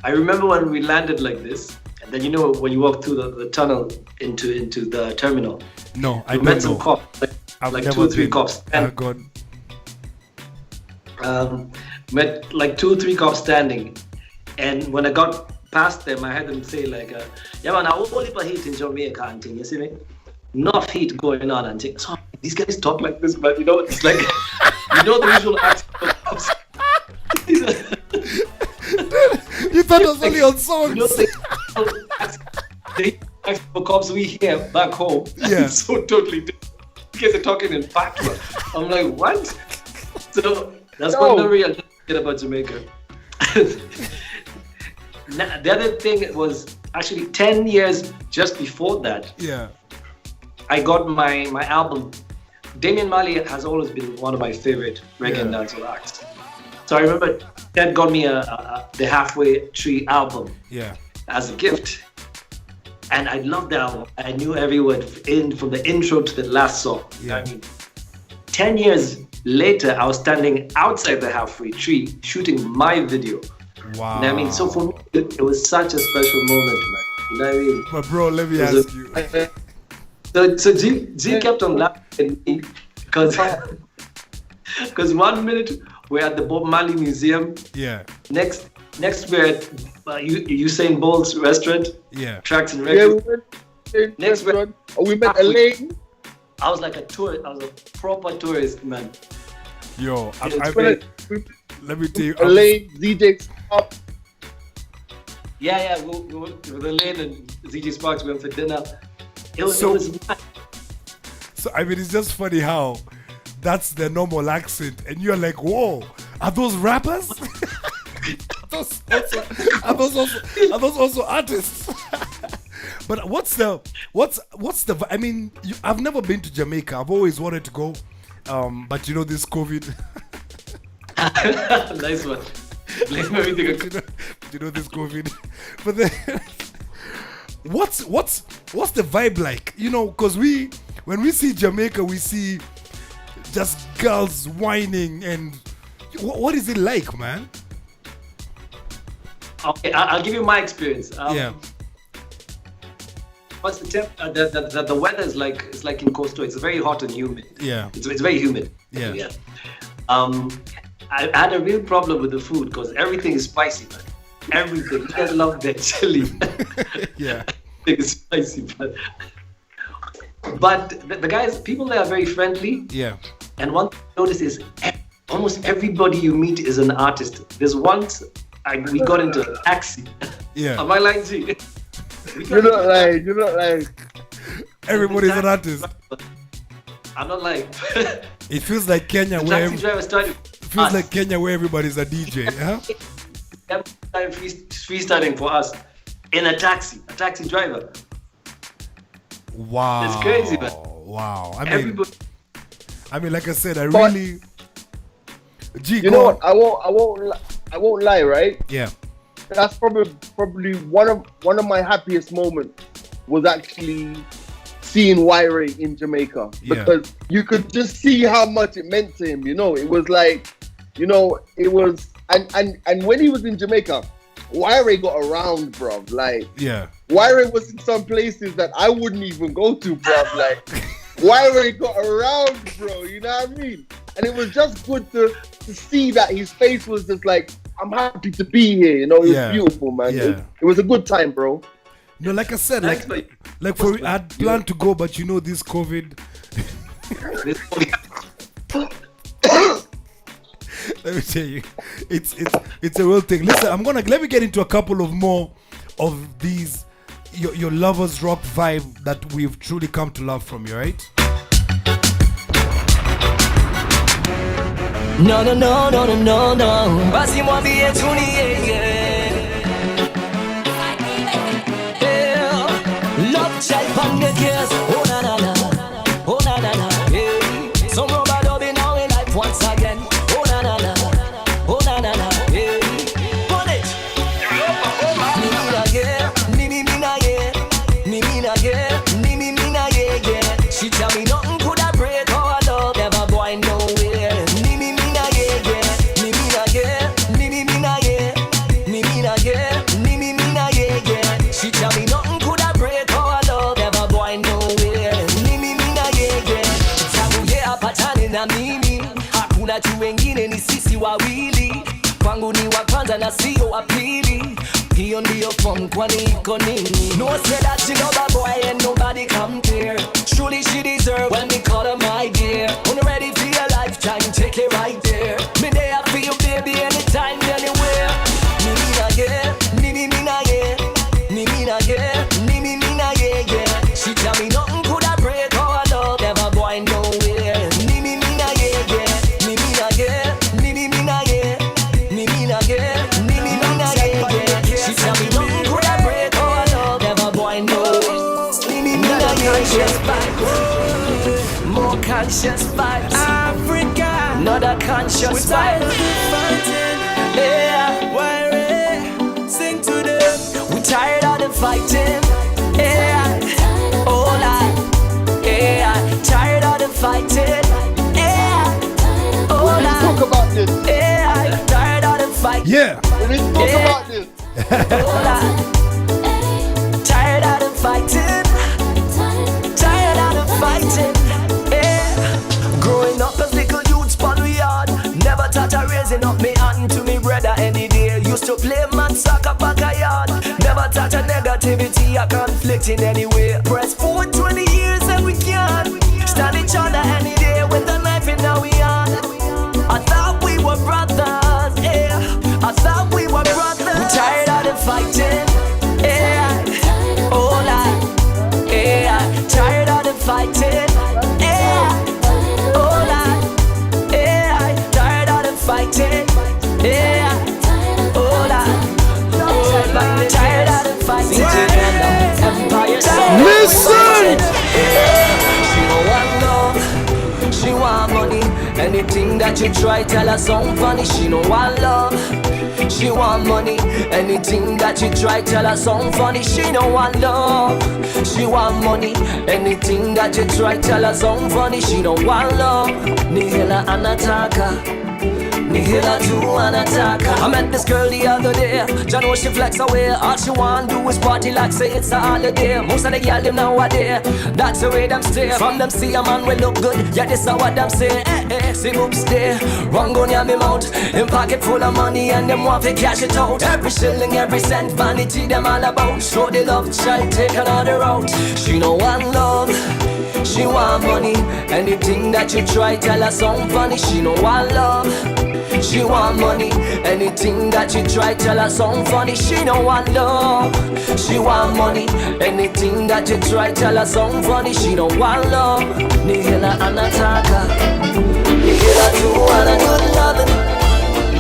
I remember when we landed like this, and then when you walk through the tunnel into the terminal. No, I we don't met some know. cops, like 2 or 3 cops. God. Met like 2 or 3 cops standing, and when I got past them, I had them say like, "Yeah man, I will only put heat in Jamaica and thing. You see me? Enough heat going on and thing." So these guys talk like this, but it's like the usual accent of cops. You thought it was only on songs. The accent cops we hear back home. Yeah. So totally different. You guys are talking in patois. I'm like, what? So that's one memory I'll get about Jamaica. The other thing was actually 10 years just before that. Yeah. I got my album. Damian Marley has always been one of my favorite reggae and dancehall acts. So I remember Ted got me the Halfway Tree album as a gift. And I loved the album. I knew every word from the intro to the last song. Yeah. I mean, 10 years later, I was standing outside the Halfway Tree shooting my video. Wow. And I mean, so for me, it was such a special moment, man. You know what I mean? But bro, let me ask you. So G kept on laughing at me because 1 minute we're at the Bob Marley Museum. Yeah. Next we're at Usain Bolt's restaurant. Yeah. Tracks and records. Yeah, next we met Elaine. I was like a tourist. I was a proper tourist, man. Yo, let me tell you. Elaine, ZJ Sparks. Yeah. We went with Elaine and ZJ Sparks. We went for dinner. It was mad. So I mean, it's just funny how that's their normal accent, and you're like, whoa, are those rappers? Are those also artists? But what's the I mean, I've never been to Jamaica. I've always wanted to go, but this COVID. Nice one. Blame everything. This COVID. But then, what's the vibe like? Because when we see Jamaica, we see just girls whining, and what is it like, man? Okay, I'll give you my experience. Yeah. What's the temp? The weather is like in Coastal. It's very hot and humid. Yeah. It's very humid. Yeah. I had a real problem with the food because everything is spicy, man. Everything. I love that chili. Yeah. Everything is spicy, but the guys, people there are very friendly. Yeah. And one thing I noticed is almost everybody you meet is an artist. There's once we got into a taxi. Yeah. Am I lying to you? You're not lying. Everybody's an artist. I'm not lying. It feels like Kenya the where taxi driver started. feels like Kenya where everybody's a DJ, huh? Freestyling for us in a taxi driver. Wow. It's crazy, man. Wow. I mean, like I said, I But- really. Gee, You know what? I won't lie, right? Yeah. That's probably one of my happiest moments was actually seeing Wyrie in Jamaica, because you could just see how much it meant to him. It was like, it was, and when he was in Jamaica, Wyrie got around, bruv. Like, Yeah. Wyrie was in some places that I wouldn't even go to, bruv. Like, Wyrie got around, bro. You know what I mean? And it was just good to see that his face was just like, I'm happy to be here. It was beautiful, man. Yeah. It was a good time, bro. No, like I said, I had planned to go, but this COVID. Let me tell you, it's a real thing. Listen, let me get into a couple of more of these your lovers rock vibe that we've truly come to love from you, right? No. Basi mwambie Love child from the gears. Oh na na na. Oh na na na. Yeah. Some rubber dub in our life once again. Oh na na na. Oh na na na. Yeah. Pull it. Me na yeah. Me na yeah. see you a PD. He only your from Kwani Konini. No say that she love a boy and nobody compare. Truly she deserve when me call her my dear. When you ready for your lifetime, take it right there. Me there for you, baby, anytime, anywhere. Me na yeah, me na yeah, me na yeah, me na yeah, yeah. She tell me nothing could I break our love, never going nowhere. Me na yeah, yeah, me na yeah, me na yeah, me na yeah, me na yeah, yeah. She tell me nothing could I break our love, never going nowhere. Me na yeah, more conscious vibes. Africa, not a conscious vibe. Yeah, why sing to them? We tired of the fighting. Yeah, oh Lord. Yeah, tired of the fighting. Yeah, oh Lord. Let's talk about this. Yeah, tired of the fighting. Yeah. Let's talk about this. Oh Lord. Tired of the fighting. Tired of the fighting. Yeah, growing up as little youths, but we hard. Never thought of raising up me hand to me brother any day. Used to play man soccer back a yard. Never thought of negativity or conflict in any way. Press forward 20 years and we can stand each other any day with a knife in our hand. I thought we were brothers, yeah. I thought we were brothers. We tired of the fighting, yeah. Oh Lord, yeah. Tired of the fighting, yeah. Oh Lord, yeah. Tired of the fighting, yeah. Oh Lord, tired of the fighting. Listen! She don't want love, she want money. Anything that you try, tell her something funny. She don't want love, she want money. Anything that you try, tell her something funny. She don't want love, she want money. Anything that you try, tell her something funny. She don't want love. Nihila anataka. Nihila too anataka. I met this girl the other day. Jah know she flex away. All she want do is party like say it's a holiday. Most of the girl them nowadays, that's the way them stay. From them see a man will look good, yeah this is what them say. See boobs stay, run gun near me mouth. In pocket full of money and them want to cash it out. Every shilling, every cent, vanity them all about. Show the love, child, take another route. She no want love, she want money. Anything that you try, tell her something funny. She no want love, she want money. Anything that you try, tell her something funny. She no want love, she want money. Anything that you try, tell her something funny. She no want love. Nihila anataka. Nihila too wanna good loving.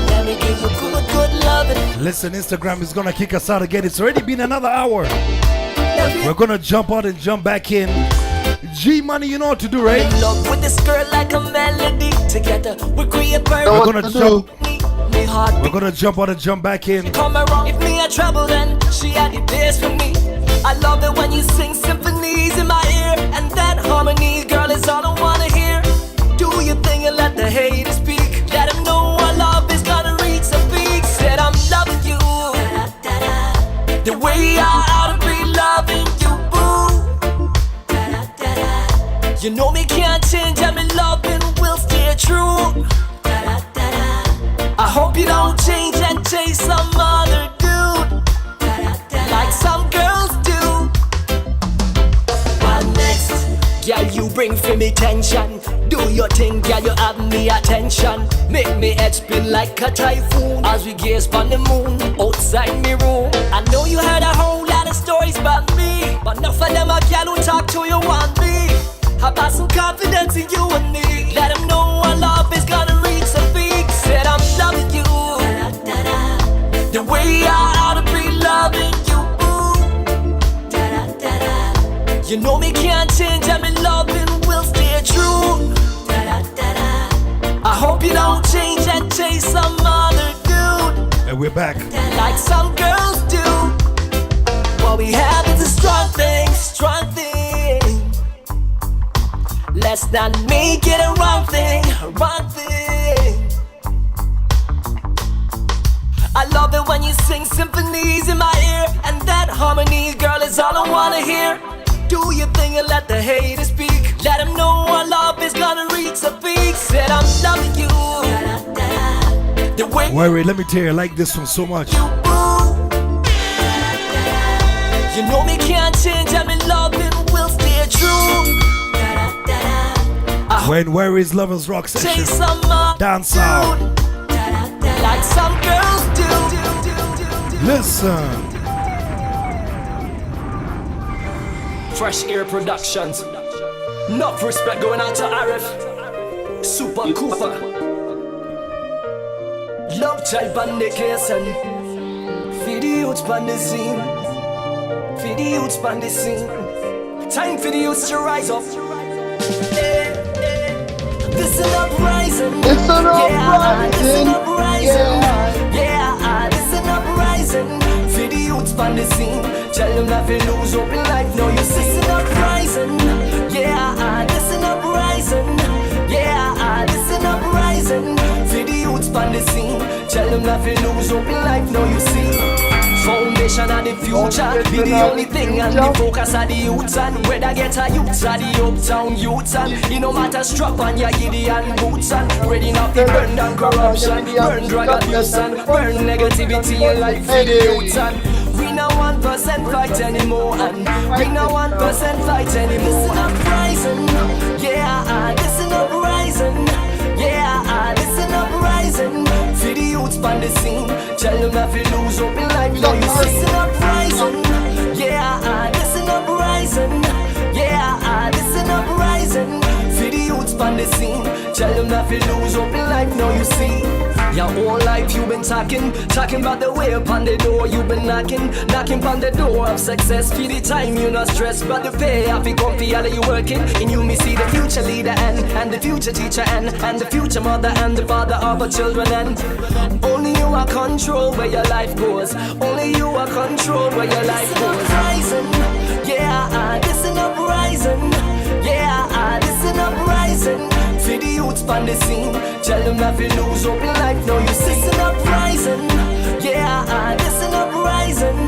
Let me give you good loving. Listen, Instagram is gonna kick us out again. It's already been another hour. We're gonna jump out and jump back in. G Money, you know what to do, right? In love with this girl like a melody. Together we create bird. We're gonna jump out and jump back in. Come around, if me a trouble, then she had the bass for me. I love it when you sing symphonies in my ear, and that harmony, girl, is all I wanna hear. Do your thing and let the haters speak. Let them know our love is gonna reach the peak. Said I'm loving you, the way I ought to be loving you, boo. You know me can't change, and me loving will stay true. I hope you don't change and chase some other dude, like some girls do. What next? Girl, you bring for me tension. Do your thing, girl, you have me attention. Make me head spin like a typhoon as we gaze on the moon outside me room. I know you heard a whole lot of stories about me, but enough of them a girl who talk to you want me. About some confidence in you and me. Let them know our love is gonna reach the peak. Said I'm loving you, the way I ought to be loving you, boo. You know me can't change, and me loving will stay true. I hope you don't change and chase some other dude, And we're back. like some girls do. What we have is a strong thing, strong thing. Let's not make it a wrong thing, wrong thing. I love it when you sing symphonies in my ear, and that harmony, girl, is all I wanna hear. Do your thing and let the haters speak. Let them know our love is gonna reach the peak. Said I'm loving you, The way Wait, let me tell you, I like this one so much. you know me can't change, I'm in love and will stay true. When Where is Lovers Rock Session? Chase some more Dance out. like some girls do. Listen. Fresh Air Productions. Enough respect going out to Arif. Super Cooper. Love child bandication. For the youths on the scene. For the youths on the scene. Time for the youths to rise up. This is an uprising. It's an uprising. This is an uprising. Yeah, this is an uprising. For the youths on the scene. Tell them not to lose hope in life. No, you see, this is an uprising. Yeah, this is an uprising. Yeah, this is an uprising. For the youths on the scene. Tell them not to lose hope in life. No, you see. Foundation of the future be the only thing, and the focus of the youths. And whether get a youths or the uptown youths, and it no matter strap on your Gideon boots, and ready now to burn down corruption, burn drug abuse, and burn negativity in life for the youths. And we no 1% fight anymore, and we no 1% fight anymore. This is an uprising, yeah, this is an uprising. Yeah, this is an uprising. For the youths on the scene. Tell them not to lose hope in life. No, you see, this is an uprising. Yeah, this is an uprising. Yeah, this is an uprising. For the youths on the scene. Tell them not to lose hope in life. No, you see. Your whole life you've been talking about the way upon the door. You've been knocking on the door of success. For the time you not stressed, but the pay have to come for all of you working. In you me see the future leader and the future teacher and the future mother and the father of our children. And only you are control where your life goes. Only you are control where your life goes. Yeah, this is an uprising. Yeah, this is an uprising. For the youths on the scene. Tell them not to lose hope in life. No, you see, this is an uprising. Yeah, this is an uprising.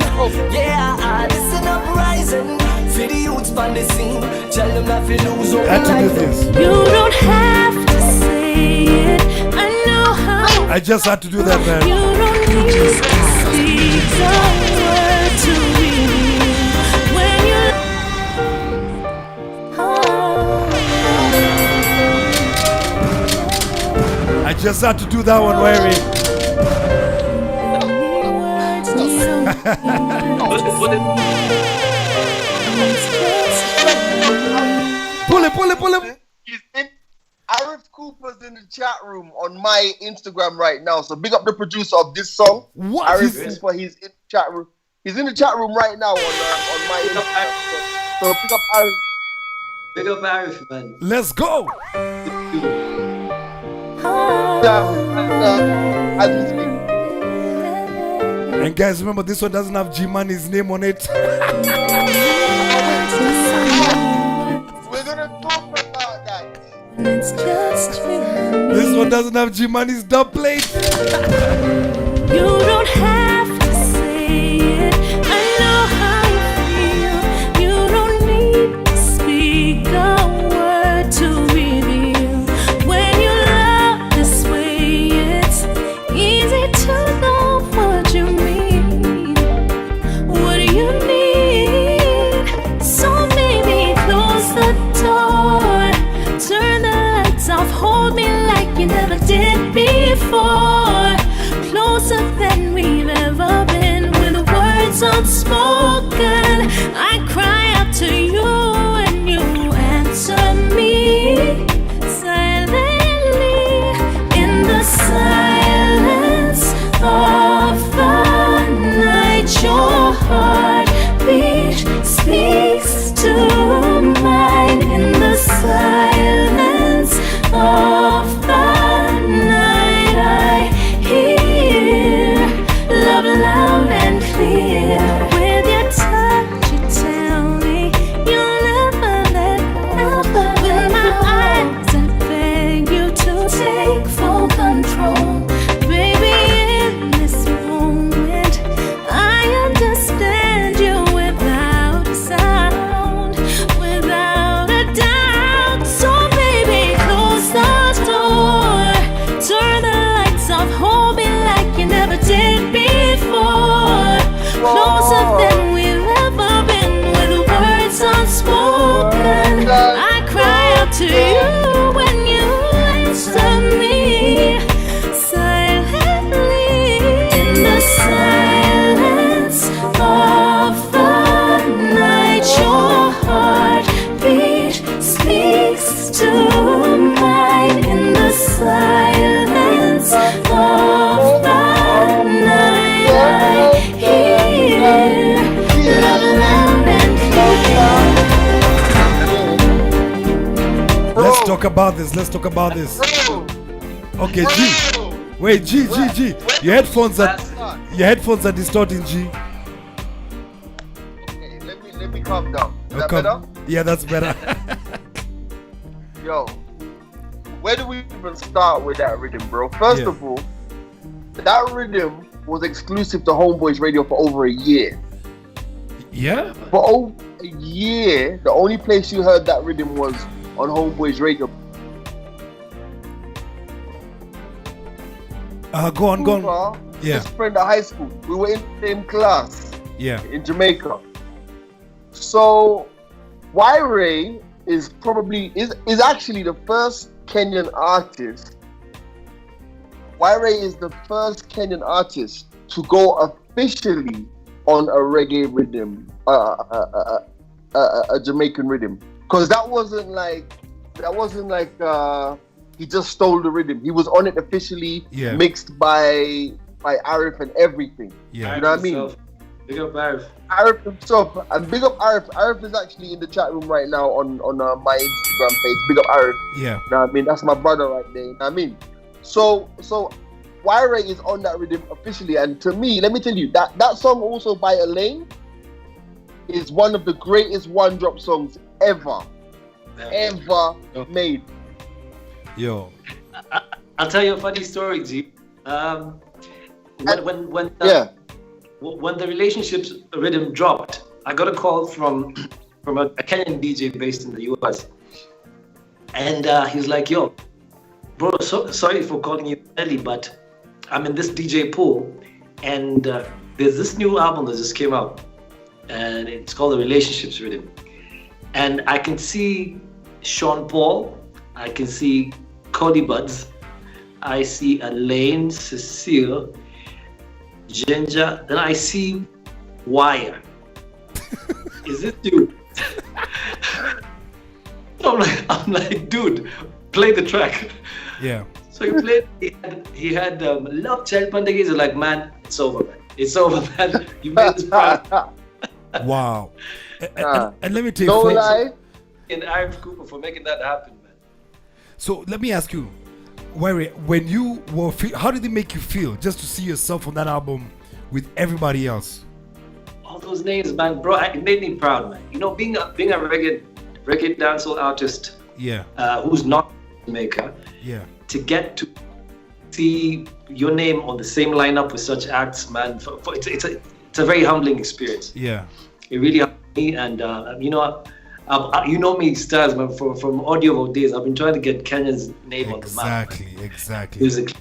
Yeah, this is an uprising. For the youths on the scene. Tell them not to lose hope in life. You don't have to say it. I know how. I just had to do that, man. You don't need to speak a word to me when you. I just had to do that one, Wary. Pull it. Arif Cooper's in the chat room on my Instagram right now. So big up the producer of this song. What? Arif Cooper, he's in the chat room. He's in the chat room right now on my Instagram. So pick up Arif. Big up Arif, man. Let's go. As we speak. And guys, remember this one doesn't have G-Money's name on it. We're gonna talk about that. This one doesn't have G-Money's dub plate. You don't have to say it. I know how you feel. You don't need to speak a word to reveal. When you love this way, it's easy to know what you mean. What do you need? So maybe close the door. Turn the lights off. Hold me like you never did before. Closer than we've ever been. With words unspoken, I cry out to you and you answer me silently. In the silence of the night, your heartbeat speaks to mine. In the silence of the night, I hear love loud and clear. With your talk about this. Let's talk about this. Bro. Okay, G. Wait, G. Your headphones are distorting, G. Okay, let me calm down. Is that Come- better? Yeah, that's better. Yo, where do we even start with that rhythm, bro? First Yeah. of all, that rhythm was exclusive to Homeboys Radio for over a year. Yeah. For over a year, the only place you heard that rhythm was on Homeboys Radio. Go on. Cooper, Yeah. Best friend at high school. We were in the same class Yeah. in Jamaica. So, Ray is actually the first Kenyan artist. Ray is the first Kenyan artist to go officially on a reggae rhythm, a Jamaican rhythm, because that wasn't like he just stole the rhythm. He was on it officially, Yeah. mixed by Arif and everything. Yeah. You know what I mean? Big up, Arif. Arif himself, and big up Arif. Arif is actually in the chat room right now on my Instagram page. Big up Arif. Yeah. You know what I mean? That's my brother right there. You know what I mean? So Ray is on that rhythm officially, and to me, let me tell you, that song also by Elaine is one of the greatest one-drop songs ever made. Yo. I'll tell you a funny story, G. When the relationships rhythm dropped, I got a call from a Kenyan DJ based in the US, and he's like, "Yo, bro, sorry for calling you early, but I'm in this DJ pool, and there's this new album that just came out, and it's called the Relationships Rhythm, and I can see Sean Paul, I can see Cody Buds, I see Elaine, Cecile, Ginger, then I see Wire. Is it you?" I'm like, dude, play the track. Yeah. So he played. He had Love Child Pandegi. He's like, man, it's over, man. It's over, man. You made this proud. Wow. And let me tell you, No folks, lie. And Arif Cooper for making that happen, man. so let me ask you, when you were, how did it make you feel just to see yourself on that album with everybody else? All those names, man, bro, it made me proud, man. You know, being a reggae dancehall artist, Yeah. who's not a Jamaica, Yeah. to get to see your name on the same lineup with such acts, man, it's a very humbling experience. Yeah. It really helped me, and you know me, Stylez, man, from audio days. I've been trying to get Kenya's name on the map. Exactly. Musically.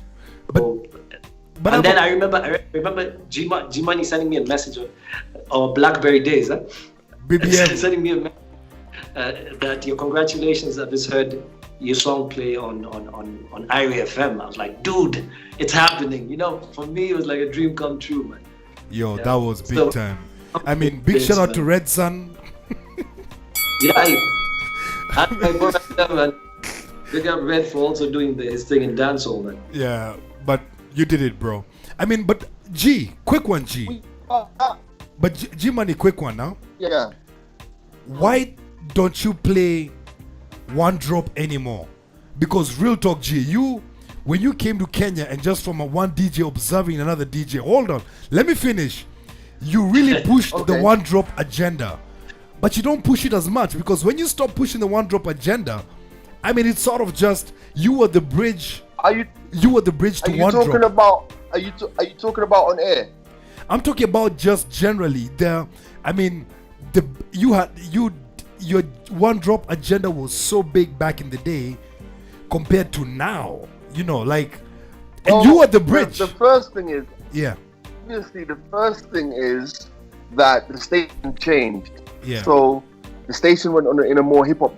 But And then I remember G Money sending me a message on BlackBerry days, BBM. sending me a message that your congratulations, I just heard your song play on IRA FM. I was like, dude, it's happening. You know, for me it was like a dream come true, man. Yo, Yeah. that was big So- time. I mean, big shout out to Red Sun. Yeah, man. Big up Red for also doing his thing in dancehall, man. Yeah, but you did it, bro. I mean, but G, quick one, G. But G Money, quick one now. Yeah. Why don't you play one drop anymore? Because real talk, G, when you came to Kenya and just from a one DJ observing another DJ, hold on, let me finish. You really pushed the one drop agenda, but you don't push it as much, because when you stop pushing the one drop agenda, I mean, it's sort of just you were the bridge. You were the bridge to one drop. Are you talking about on air? I'm talking about just generally. Your one drop agenda was so big back in the day compared to now. You know, like, and you were the bridge. The first thing is, yeah. Obviously, the first thing is that the station changed. Yeah. So the station went in a more hip hop